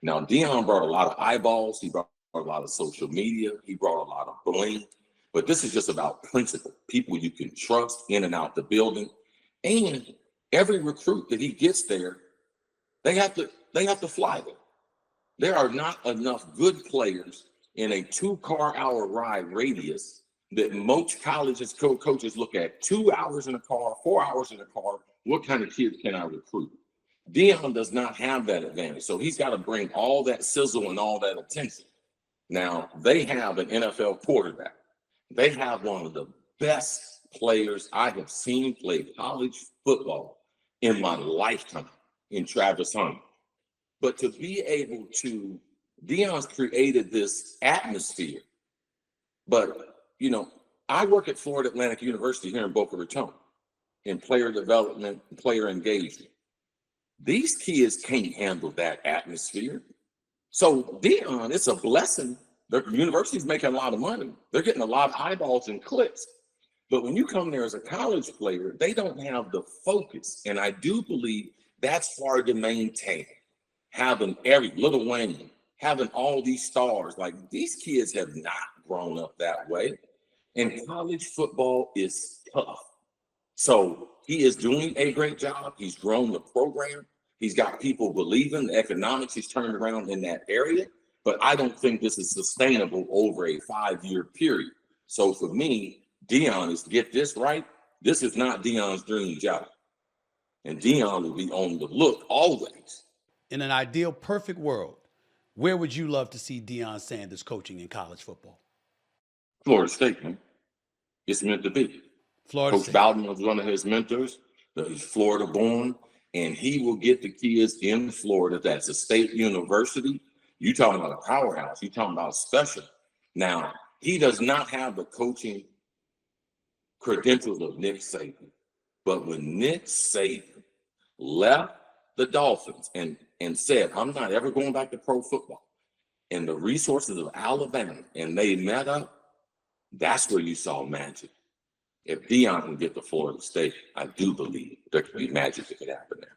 Now, Deion brought a lot of eyeballs. He brought a lot of social media. He brought a lot of bling. But this is just about principle, people you can trust in and out the building. And every recruit that he gets there, they have to fly there. There are not enough good players in a 2-car-hour ride radius that most colleges, coaches look at. 2 hours in a car, 4 hours in a car. What kind of kids can I recruit? Deion does not have that advantage. So he's got to bring all that sizzle and all that attention. Now, they have an NFL quarterback. They have one of the best players I have seen play college football in my lifetime, in Travis Hunter. But to be able to, Deion's created this atmosphere. But, I work at Florida Atlantic University here in Boca Raton in player development, player engagement. These kids can't handle that atmosphere. So Deion, it's a blessing. The university's making a lot of money. They're getting a lot of eyeballs and clicks. But when you come there as a college player, they don't have the focus. And I do believe that's hard to maintain. Having every Little Wayne, having all these stars, like these kids have not grown up that way. And college football is tough. So he is doing a great job. He's grown the program. He's got people believing the economics. He's turned around in that area. But I don't think this is sustainable over a 5-year period. So for me, Deion is to get this right. This is not Deion's dream job. And Deion will be on the look always. In an ideal, perfect world, where would you love to see Deion Sanders coaching in college football? Florida State, man. It's meant to be. Florida Coach State. Bowden was one of his mentors. He's Florida born, and he will get the kids in Florida. That's a state university. You talking about a powerhouse. You talking about special. Now, he does not have the coaching credentials of Nick Saban. But when Nick Saban left the Dolphins and said, I'm not ever going back to pro football, and the resources of Alabama, and they met up, that's where you saw magic. If Deion can get to Florida State, I do believe there could be magic that could happen there.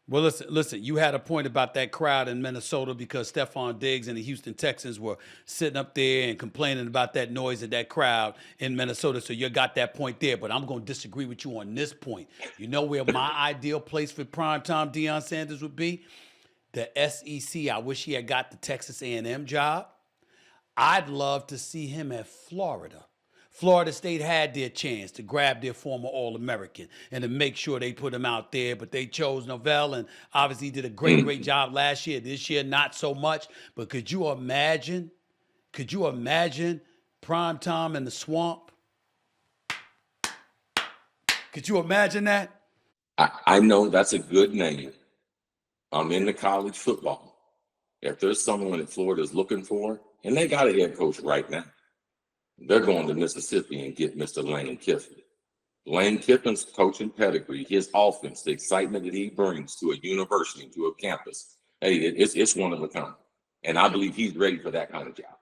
Well, listen, you had a point about that crowd in Minnesota because Stephon Diggs and the Houston Texans were sitting up there and complaining about that noise of that crowd in Minnesota. So you got that point there, but I'm going to disagree with you on this point. You know where my ideal place for primetime Deion Sanders would be? The SEC. I wish he had got the Texas A&M job. I'd love to see him at Florida. Florida State had their chance to grab their former All-American and to make sure they put him out there, but they chose Novell, and obviously did a great job last year. This year, not so much. But could you imagine prime time in the swamp? Could you imagine that? I know that's a good name. I'm into college football. If there's someone that Florida's looking for, and they got a head coach right now, they're going to Mississippi and get Mr. Lane Kiffin. Lane Kiffin's coaching pedigree, his offense, the excitement that he brings to a university, to a campus, hey, it's one of a kind. And I believe he's ready for that kind of job.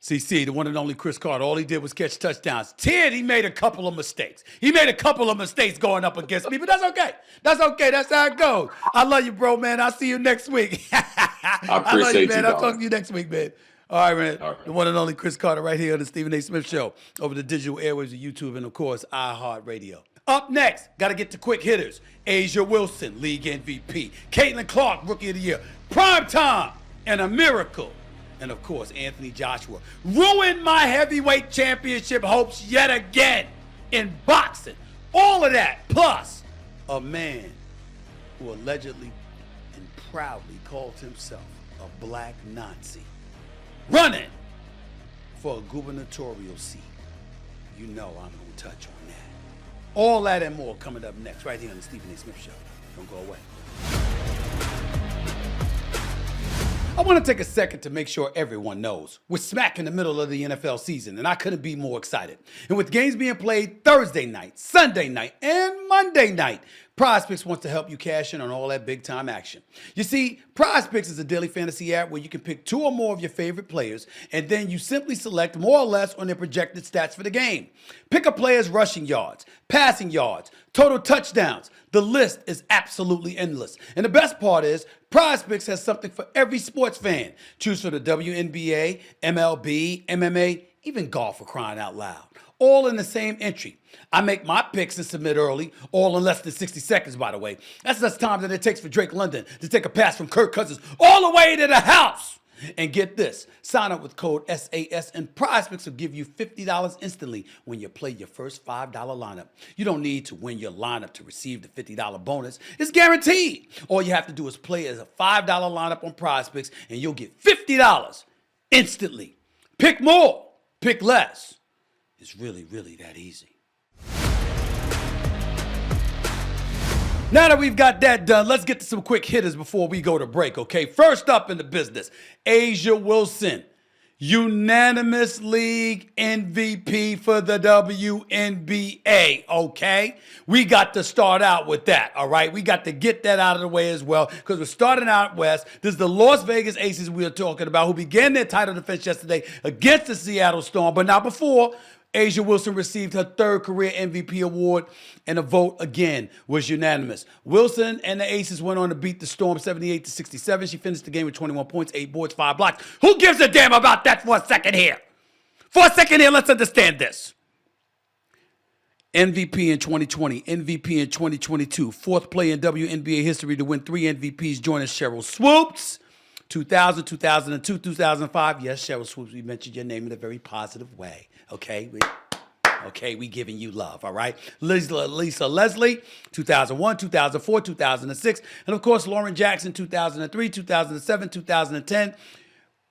CC, the one and only Cris Carter, all he did was catch touchdowns. Ted, he made a couple of mistakes. He made a couple of mistakes going up against me, but that's okay. That's okay. That's how it goes. I love you, bro, man. I'll see you next week. I appreciate you, man. I'll talk to you next week, man. All right, man. All right. The one and only Cris Carter right here on the Stephen A. Smith Show over the digital airwaves of YouTube and, of course, iHeartRadio. Up next, got to get to quick hitters. Asia Wilson, League MVP. Caitlin Clark, Rookie of the Year. Prime Time and a Miracle. And, of course, Anthony Joshua. Ruined my heavyweight championship hopes yet again in boxing. All of that, plus a man who allegedly and proudly called himself a black Nazi, running for a gubernatorial seat. You know I'm going to touch on that. All that and more coming up next, right here on the Stephen A. Smith Show. Don't go away. I want to take a second to make sure everyone knows we're smack in the middle of the NFL season, and I couldn't be more excited. And with games being played Thursday night, Sunday night, and Monday night, PrizePicks wants to help you cash in on all that big-time action. You see, PrizePicks is a daily fantasy app where you can pick 2 or more of your favorite players, and then you simply select more or less on their projected stats for the game. Pick a player's rushing yards, passing yards, total touchdowns. The list is absolutely endless. And the best part is, PrizePicks has something for every sports fan. Choose from the WNBA, MLB, MMA, even golf, for crying out loud. All in the same entry. I make my picks and submit early, all in less than 60 seconds, by the way. That's less time than it takes for Drake London to take a pass from Kirk Cousins all the way to the house. And get this, sign up with code SAS and PrizePicks will give you $50 instantly when you play your first $5 lineup. You don't need to win your lineup to receive the $50 bonus. It's guaranteed. All you have to do is play as a $5 lineup on PrizePicks and you'll get $50 instantly. Pick more, pick less. It's really, really that easy. Now that we've got that done, let's get to some quick hitters before we go to break, okay? First up in the business, Asia Wilson, unanimous league MVP for the WNBA, okay? We got to start out with that, all right? We got to get that out of the way as well because we're starting out west. This is the Las Vegas Aces we are talking about who began their title defense yesterday against the Seattle Storm. But now before, A'ja Wilson received her third career MVP award, and the vote again was unanimous. Wilson and the Aces went on to beat the Storm 78-67. She finished the game with 21 points, 8 boards, 5 blocks. Who gives a damn about that for a second here? For a second here, let's understand this. MVP in 2020, MVP in 2022, fourth player in WNBA history to win 3 MVPs, joining Cheryl Swoops. 2000, 2002, 2005. Yes, Cheryl Swoops, we mentioned your name in a very positive way. Okay, we giving you love, all right? Lisa Leslie, 2001, 2004, 2006. And, of course, Lauren Jackson, 2003, 2007, 2010.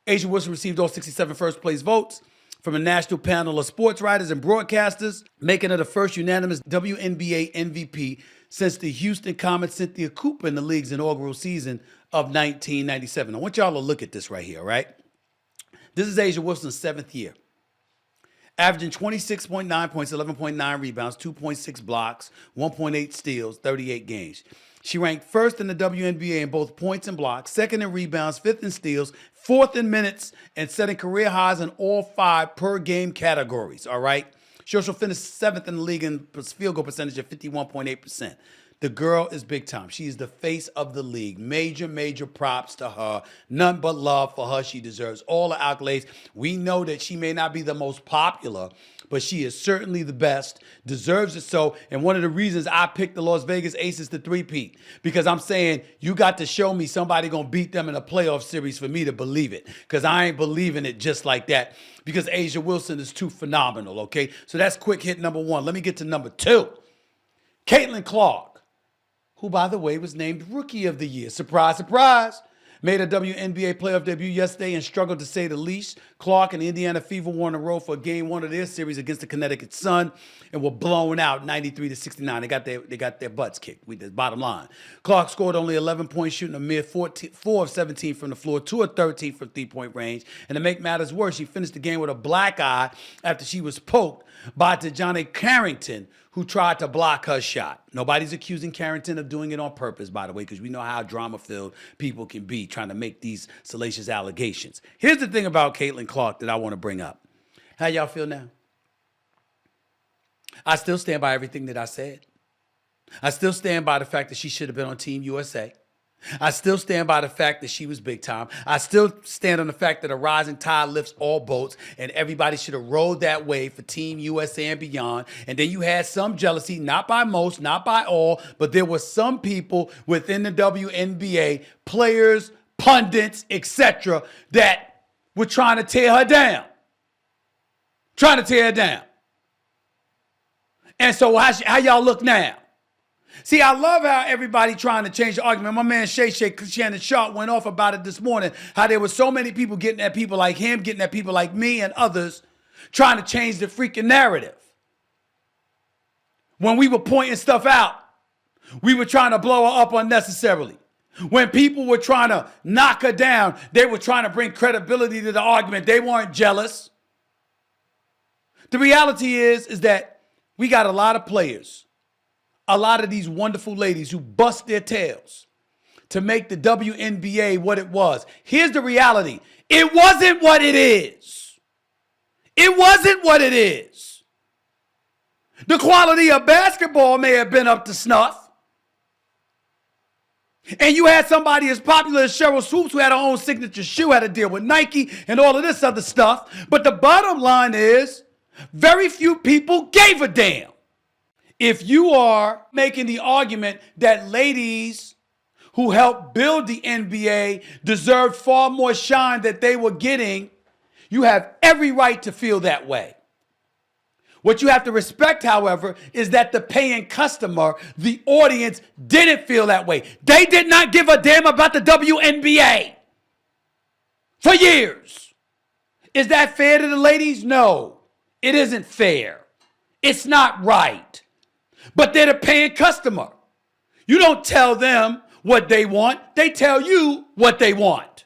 A'ja Wilson received all 67 first-place votes from a national panel of sports writers and broadcasters, making her the first unanimous WNBA MVP since the Houston Comets Cynthia Cooper in the league's inaugural season of 1997. I want y'all to look at this right here, right? This is A'ja Wilson's 7th year. Averaging 26.9 points, 11.9 rebounds, 2.6 blocks, 1.8 steals, 38 games. She ranked first in the WNBA in both points and blocks, second in rebounds, fifth in steals, fourth in minutes, and setting career highs in all 5 per game categories, all right? She also finished 7th in the league in field goal percentage at 51.8%. The girl is big time. She is the face of the league. Major, major props to her. None but love for her. She deserves all the accolades. We know that she may not be the most popular, but she is certainly the best, deserves it so. And one of the reasons I picked the Las Vegas Aces to three-peat, because I'm saying you got to show me somebody going to beat them in a playoff series for me to believe it, because I ain't believing it just like that, because A'ja Wilson is too phenomenal, okay? So that's quick hit number 1. Let me get to number 2. Caitlin Clark, who, by the way, was named Rookie of the Year. Surprise, surprise. Made a WNBA playoff debut yesterday and struggled to say the least. Clark and the Indiana Fever won a road for game 1 of their series against the Connecticut Sun and were blown out 93-69. They got their butts kicked. The bottom line. Clark scored only 11 points, shooting a mere 4 of 17 from the floor, 2 of 13 from three-point range. And to make matters worse, she finished the game with a black eye after she was poked by Tajani Carrington, who tried to block her shot. Nobody's accusing Carrington of doing it on purpose, by the way, because we know how drama-filled people can be trying to make these salacious allegations. Here's the thing about Caitlin Clark that I want to bring up. How y'all feel now? I still stand by everything that I said. I still stand by the fact that she should have been on Team USA. I still stand by the fact that she was big time. I still stand on the fact that a rising tide lifts all boats, and everybody should have rode that wave for Team USA and beyond. And then you had some jealousy, not by most, not by all, but there were some people within the WNBA, players, pundits, etc., that were trying to tear her down. Trying to tear her down. And so how y'all look now? See, I love how everybody trying to change the argument. My man Shannon Sharp went off about it this morning, how there were so many people getting at people like him, getting at people like me and others, trying to change the freaking narrative. When we were pointing stuff out, we were trying to blow her up unnecessarily. When people were trying to knock her down, they were trying to bring credibility to the argument. They weren't jealous. The reality is that we got a lot of players, a lot of these wonderful ladies who bust their tails to make the WNBA what it was. Here's the reality. It wasn't what it is. It wasn't what it is. The quality of basketball may have been up to snuff. And you had somebody as popular as Cheryl Swoops, who had her own signature shoe, had to deal with Nike and all of this other stuff. But the bottom line is, very few people gave a damn. If you are making the argument that ladies who helped build the NBA deserved far more shine that they were getting, you have every right to feel that way. What you have to respect, however, is that the paying customer, the audience, didn't feel that way. They did not give a damn about the WNBA for years. Is that fair to the ladies? No, it isn't fair. It's not right. But they're the paying customer. You don't tell them what they want. They tell you what they want.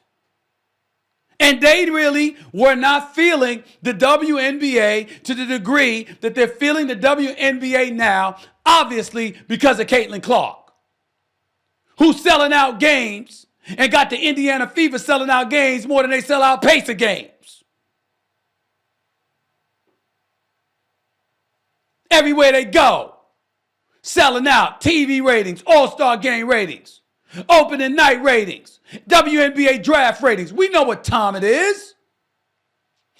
And they really were not feeling the WNBA to the degree that they're feeling the WNBA now, obviously because of Caitlin Clark, who's selling out games and got the Indiana Fever selling out games more than they sell out Pacer games. Everywhere they go. Selling out. TV ratings, All-Star game ratings, opening night ratings, WNBA draft ratings. We know what time it is.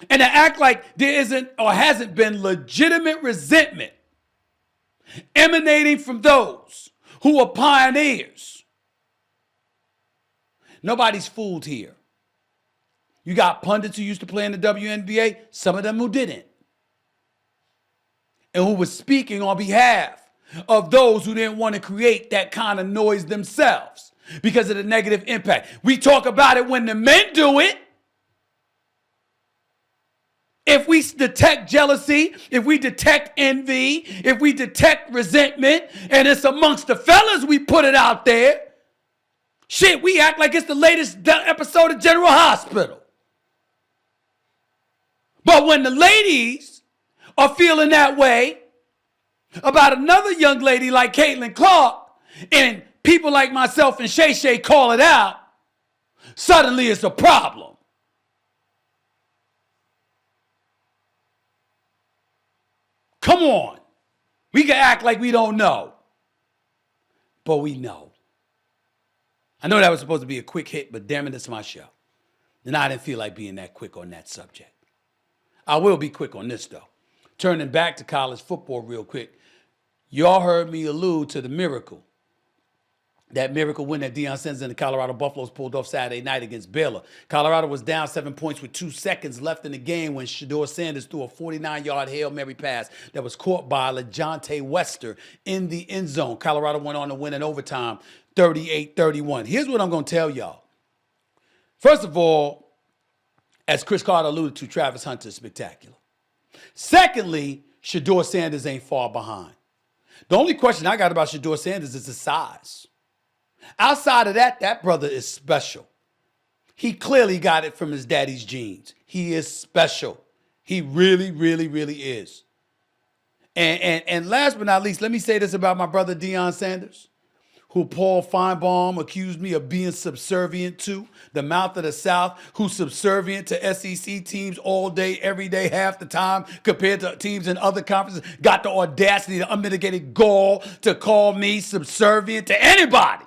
And to act like there isn't or hasn't been legitimate resentment emanating from those who are pioneers. Nobody's fooled here. You got pundits who used to play in the WNBA, some of them who didn't, and who was speaking on behalf of those who didn't want to create that kind of noise themselves because of the negative impact. We talk about it when the men do it. If we detect jealousy, if we detect envy, if we detect resentment, and it's amongst the fellas, we put it out there. Shit, we act like it's the latest episode of General Hospital. But when the ladies are feeling that way about another young lady like Caitlin Clark, and people like myself and Shay Shay call it out, suddenly it's a problem. Come on. We can act like we don't know, but we know. I know that was supposed to be a quick hit, but damn it, it's my show. And I didn't feel like being that quick on that subject. I will be quick on this, though. Turning back to college football real quick. Y'all heard me allude to the miracle. That miracle win that Deion Sanders and the Colorado Buffaloes pulled off Saturday night against Baylor. Colorado was down 7 points with 2 seconds left in the game when Shedeur Sanders threw a 49-yard Hail Mary pass that was caught by LeJontay Wester in the end zone. Colorado went on to win in overtime 38-31. Here's what I'm going to tell y'all. First of all, as Cris Carter alluded to, Travis Hunter is spectacular. Secondly, Shedeur Sanders ain't far behind. The only question I got about Shedeur Sanders is the size. Outside of that, that brother is special. He clearly got it from his daddy's genes. He is special. He really, really, really is. And last but not least, let me say this about my brother Deion Sanders, who Paul Feinbaum accused me of being subservient to, the mouth of the South, who's subservient to SEC teams all day, every day, half the time, compared to teams in other conferences, got the audacity, the unmitigated gall to call me subservient to anybody.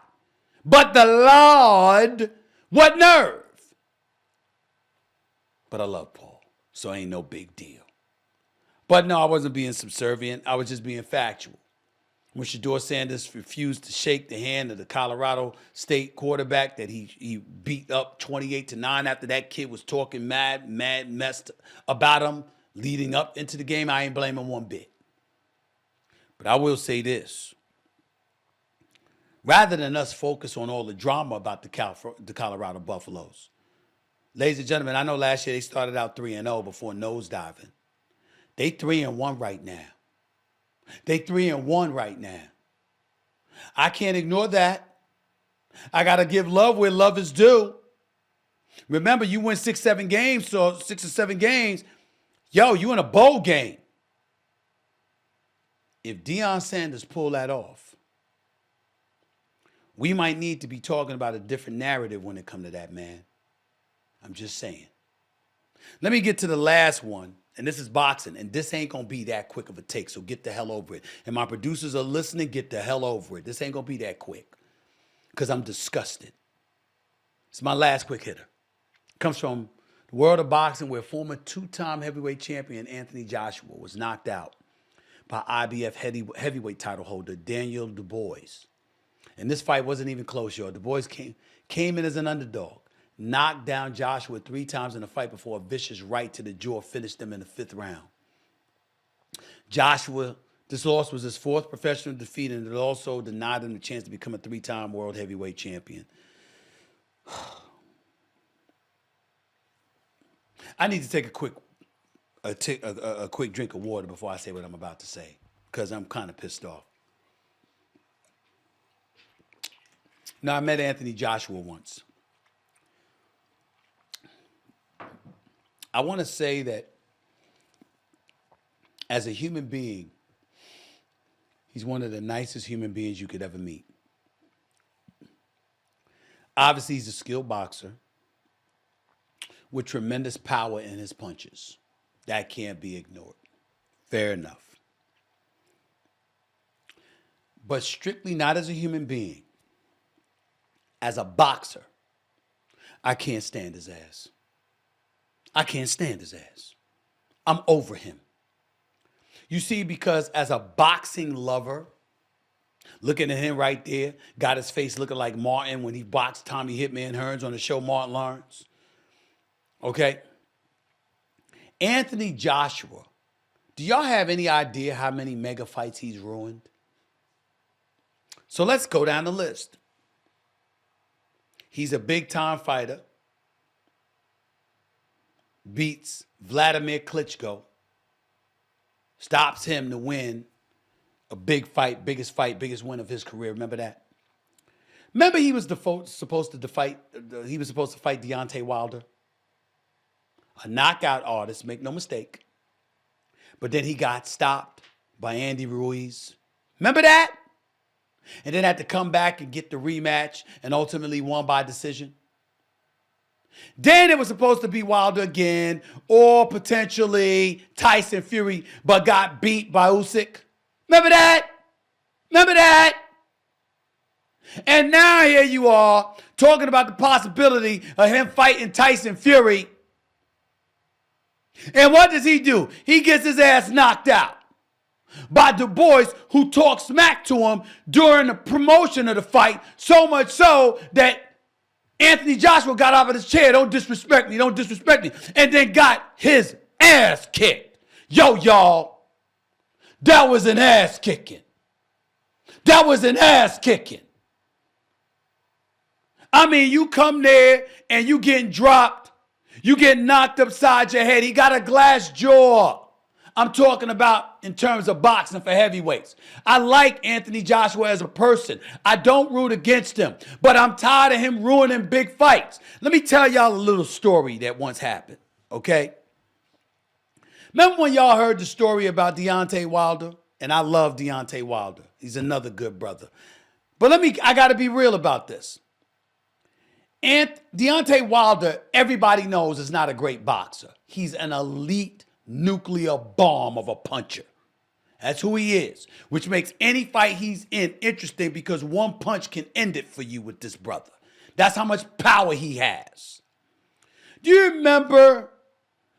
But the Lord, what nerve? But I love Paul, so ain't no big deal. But no, I wasn't being subservient. I was just being factual. When Shedeur Sanders refused to shake the hand of the Colorado State quarterback that he beat up 28-9 after that kid was talking messed about him leading up into the game, I ain't blaming one bit. But I will say this. Rather than us focus on all the drama about the Colorado Buffaloes. Ladies and gentlemen, I know last year they started out 3-0 before nosediving. They 3-1 right now. They 3-1 right now. I can't ignore that. I got to give love where love is due. Remember, you win 6 or 7 games, yo, you in a bowl game. If Deion Sanders pull that off, we might need to be talking about a different narrative when it comes to that, man. I'm just saying. Let me get to the last one, and this is boxing, and this ain't going to be that quick of a take, so get the hell over it. And my producers are listening, get the hell over it. This ain't going to be that quick because I'm disgusted. It's my last quick hitter. It comes from the world of boxing where former 2-time heavyweight champion Anthony Joshua was knocked out by IBF heavyweight title holder Daniel Dubois. And this fight wasn't even close, y'all. Dubois came in as an underdog, knocked down Joshua 3 times in the fight before a vicious right to the jaw finished him in the 5th round. Joshua, this loss was his 4th professional defeat, and it also denied him the chance to become a 3-time world heavyweight champion. I need to take a quick drink of water before I say what I'm about to say, because I'm kind of pissed off. Now, I met Anthony Joshua once. I want to say that as a human being, he's one of the nicest human beings you could ever meet. Obviously, he's a skilled boxer with tremendous power in his punches. That can't be ignored. Fair enough. but strictly not as a human being. As a boxer, I can't stand his ass. I can't stand his ass. I'm over him. You see, because as a boxing lover, looking at him right there, got his face looking like Martin when he boxed Tommy Hitman Hearns on the show Martin Lawrence. Okay? Anthony Joshua, do y'all have any idea how many mega fights he's ruined? So let's go down the list. He's a big-time fighter. Beats Vladimir Klitschko. Stops him to win a big fight, biggest win of his career. Remember that? Remember he was supposed to fight Deontay Wilder? A knockout artist, make no mistake. But then he got stopped by Andy Ruiz. Remember that? And then had to come back and get the rematch and ultimately won by decision. Then it was supposed to be Wilder again or potentially Tyson Fury, but got beat by Usyk. Remember that? Remember that? And now here you are talking about the possibility of him fighting Tyson Fury. And what does he do? He gets his ass knocked out by Dubois, who talked smack to him during the promotion of the fight, so much so that Anthony Joshua got out of his chair. Don't disrespect me. Don't disrespect me. And then got his ass kicked. Yo, y'all. That was an ass kicking. That was an ass kicking. I mean, you come there and you getting dropped. You get knocked upside your head. He got a glass jaw. I'm talking about in terms of boxing for heavyweights. I like Anthony Joshua as a person. I don't root against him, but I'm tired of him ruining big fights. Let me tell y'all a little story that once happened, okay? Remember when y'all heard the story about Deontay Wilder? And I love Deontay Wilder. He's another good brother. But I got to be real about this. And Deontay Wilder, everybody knows, is not a great boxer. He's an elite nuclear bomb of a puncher. That's who he is, which makes any fight he's in interesting because one punch can end it for you with this brother. That's how much power he has. Do you remember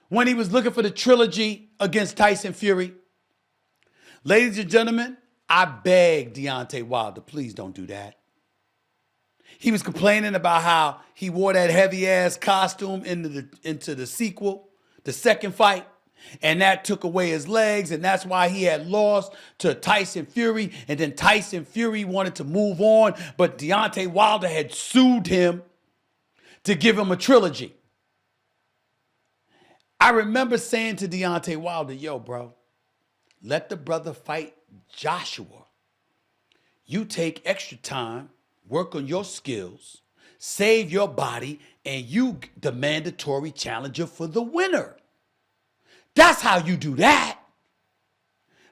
when he was looking for the trilogy against Tyson Fury? Ladies and gentlemen, I beg Deontay Wilder, please don't do that. He was complaining about how he wore that heavy-ass costume into the sequel, the second fight. And that took away his legs, and that's why he had lost to Tyson Fury. And then Tyson Fury wanted to move on, but Deontay Wilder had sued him to give him a trilogy. I remember saying to Deontay Wilder, yo, bro, let the brother fight Joshua. You take extra time, work on your skills, save your body, and you the mandatory challenger for the winner. That's how you do that.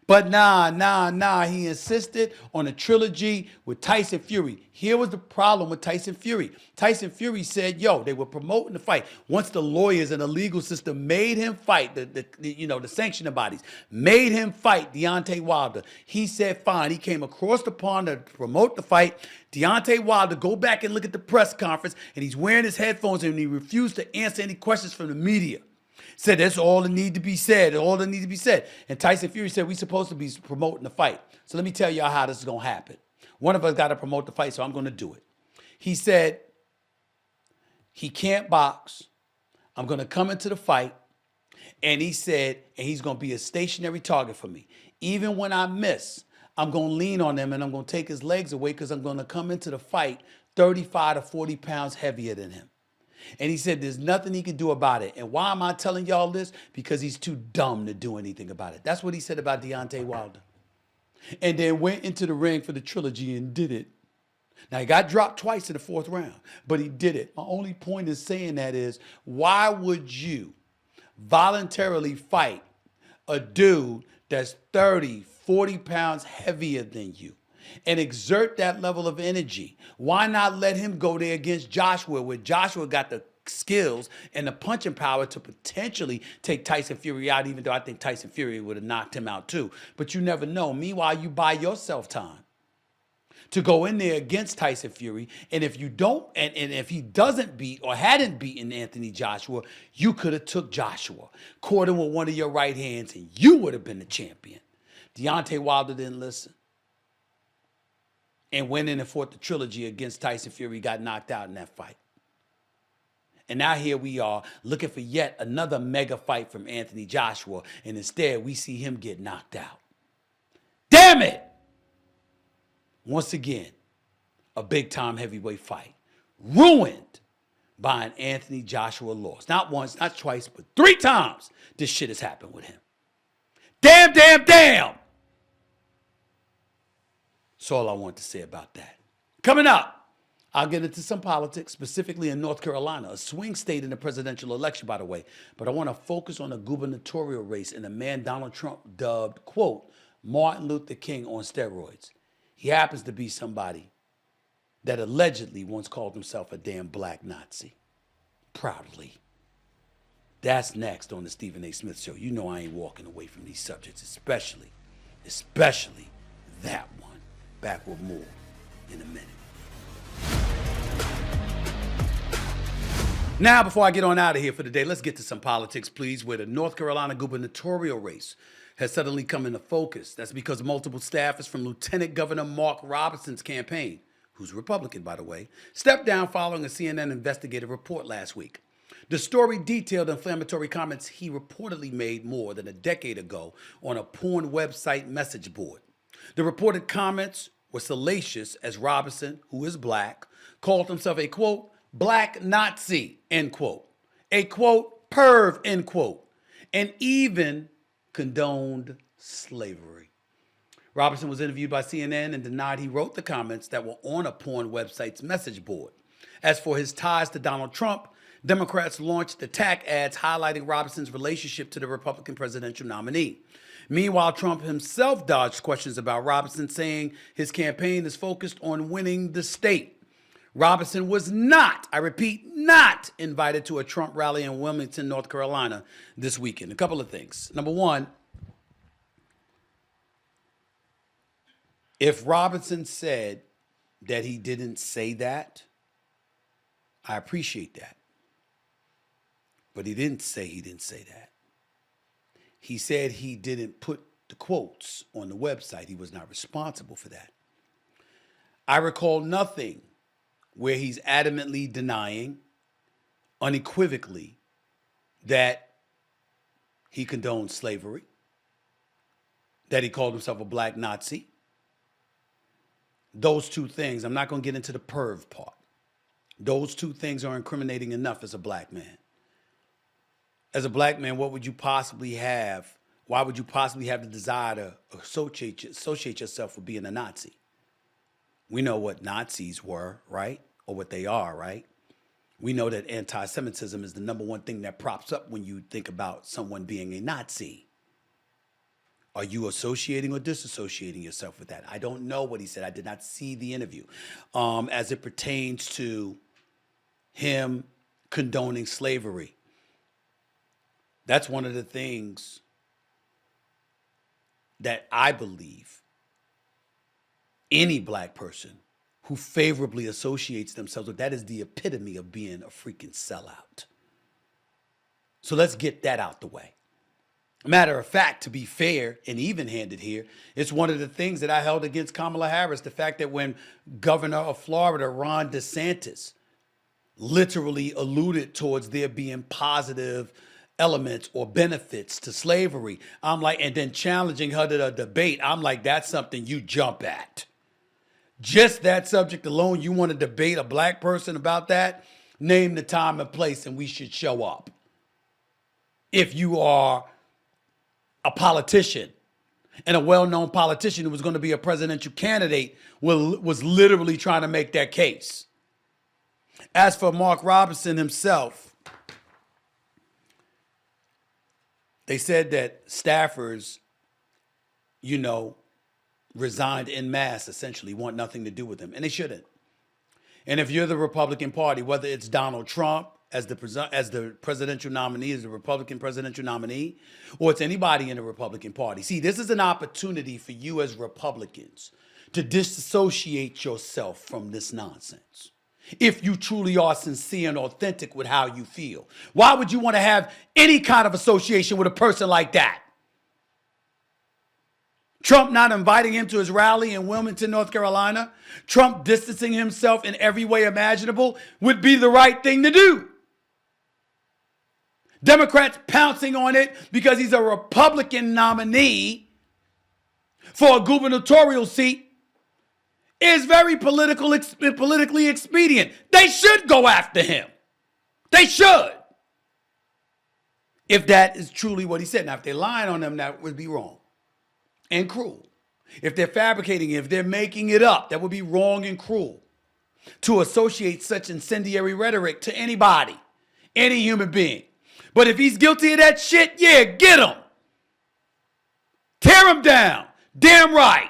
But nah. He insisted on a trilogy with Tyson Fury. Here was the problem with Tyson Fury. Tyson Fury said, yo, they were promoting the fight. Once the lawyers and the legal system made him fight, the sanctioning bodies made him fight Deontay Wilder, he said, fine. He came across the pond to promote the fight. Deontay Wilder, go back and look at the press conference, and he's wearing his headphones, and he refused to answer any questions from the media. Said that's all that need to be said, all that need to be said. And Tyson Fury said, we're supposed to be promoting the fight. So let me tell y'all how this is going to happen. One of us got to promote the fight, so I'm going to do it. He said, he can't box. I'm going to come into the fight. And he said, and he's going to be a stationary target for me. Even when I miss, I'm going to lean on him and I'm going to take his legs away because I'm going to come into the fight 35 to 40 pounds heavier than him. And he said there's nothing he can do about it. And why am I telling y'all this? Because he's too dumb to do anything about it. That's what he said about Deontay Wilder. And then went into the ring for the trilogy and did it. Now, he got dropped twice in the fourth round, but he did it. My only point in saying that is, why would you voluntarily fight a dude that's 30, 40 pounds heavier than you and exert that level of energy? Why not let him go there against Joshua, where Joshua got the skills and the punching power to potentially take Tyson Fury out, even though I think Tyson Fury would have knocked him out too. But you never know. Meanwhile, you buy yourself time. to go in there against Tyson Fury. And if you don't, and if he doesn't beat or hadn't beaten Anthony Joshua, you could have took Joshua, caught him with one of your right hands, and you would have been the champion. Deontay Wilder didn't listen and went in and fought the trilogy against Tyson Fury, got knocked out in that fight. And now here we are looking for yet another mega fight from Anthony Joshua, and instead we see him get knocked out. Damn it! Once again, a big-time heavyweight fight ruined by an Anthony Joshua loss. Not once, not twice, but 3 times this shit has happened with him. Damn, damn, damn! That's all I want to say about that. Coming up, I'll get into some politics, specifically in North Carolina, a swing state in the presidential election, by the way. But I want to focus on a gubernatorial race and a man Donald Trump dubbed, quote, Martin Luther King on steroids. He happens to be somebody that allegedly once called himself a damn black Nazi. Proudly. That's next on the Stephen A. Smith Show. You know I ain't walking away from these subjects, especially that one. Back with more in a minute. Now, before I get on out of here for the day, let's get to some politics, please, where the North Carolina gubernatorial race has suddenly come into focus. That's because multiple staffers from Lieutenant Governor Mark Robinson's campaign, who's Republican, by the way, stepped down following a CNN investigative report last week. The story detailed inflammatory comments he reportedly made more than a decade ago on a porn website message board. The reported comments were salacious as Robinson, who is black, called himself a, quote, black Nazi, end quote, a, quote, perv, end quote, and even condoned slavery. Robinson was interviewed by CNN and denied he wrote the comments that were on a porn website's message board. As for his ties to Donald Trump, Democrats launched attack ads highlighting Robinson's relationship to the Republican presidential nominee. Meanwhile, Trump himself dodged questions about Robinson, saying his campaign is focused on winning the state. Robinson was not, I repeat, not invited to a Trump rally in Wilmington, North Carolina this weekend. A couple of things. Number one, if Robinson said that he didn't say that, I appreciate that. But he didn't say that. He said he didn't put the quotes on the website. He was not responsible for that. I recall nothing where he's adamantly denying, unequivocally, that he condoned slavery, that he called himself a black Nazi. Those two things, I'm not going to get into the perv part. Those two things are incriminating enough as a black man. As a black man, what would you possibly have? Why would you possibly have the desire to associate yourself with being a Nazi? We know what Nazis were, right? Or what they are, right? We know that anti-Semitism is the number one thing that props up when you think about someone being a Nazi. Are you associating or disassociating yourself with that? I don't know what he said. I did not see the interview. As it pertains to him condoning slavery, that's one of the things that I believe any black person who favorably associates themselves with, that is the epitome of being a freaking sellout. So let's get that out the way. Matter of fact, to be fair and even-handed here, it's one of the things that I held against Kamala Harris, the fact that when Governor of Florida, Ron DeSantis, literally alluded towards there being positive elements or benefits to slavery, I'm like, and then challenging her to a debate, I'm like, that's something you jump at. Just that subject alone, you want to debate a black person about that? Name the time and place and we should show up. If you are a politician and a well-known politician who was going to be a presidential candidate was literally trying to make that case. As for Mark Robinson himself, they said that staffers, resigned en masse, essentially, want nothing to do with him. And they shouldn't. And if you're the Republican Party, whether it's Donald Trump as the presidential nominee, as the Republican presidential nominee, or it's anybody in the Republican Party, see, this is an opportunity for you as Republicans to disassociate yourself from this nonsense. If you truly are sincere and authentic with how you feel, why would you want to have any kind of association with a person like that? Trump not inviting him to his rally in Wilmington, North Carolina, Trump distancing himself in every way imaginable would be the right thing to do. Democrats pouncing on it because he's a Republican nominee for a gubernatorial seat is very politically expedient. They should go after him. They should. If that is truly what he said. Now, if they're lying on him, that would be wrong and cruel. If they're fabricating it, if they're making it up, that would be wrong and cruel. To associate such incendiary rhetoric to anybody, any human being. But if he's guilty of that shit, yeah, get him. Tear him down. Damn right.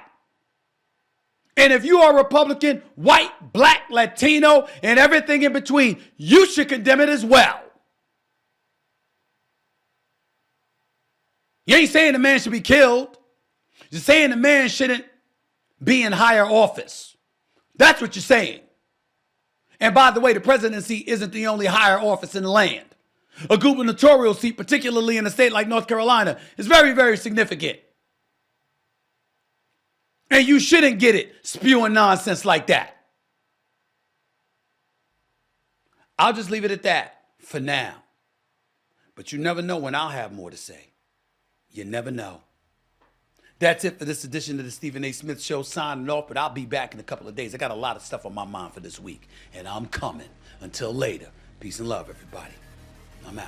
And if you are Republican, white, black, Latino, and everything in between, you should condemn it as well. You ain't saying the man should be killed. You're saying the man shouldn't be in higher office. That's what you're saying. And by the way, the presidency isn't the only higher office in the land. A gubernatorial seat, particularly in a state like North Carolina, is very, very significant. And you shouldn't get it spewing nonsense like that. I'll just leave it at that for now. But you never know when I'll have more to say. You never know. That's it for this edition of the Stephen A. Smith Show. Signing off, but I'll be back in a couple of days. I got a lot of stuff on my mind for this week, and I'm coming. Until later, peace and love, everybody. I'm out.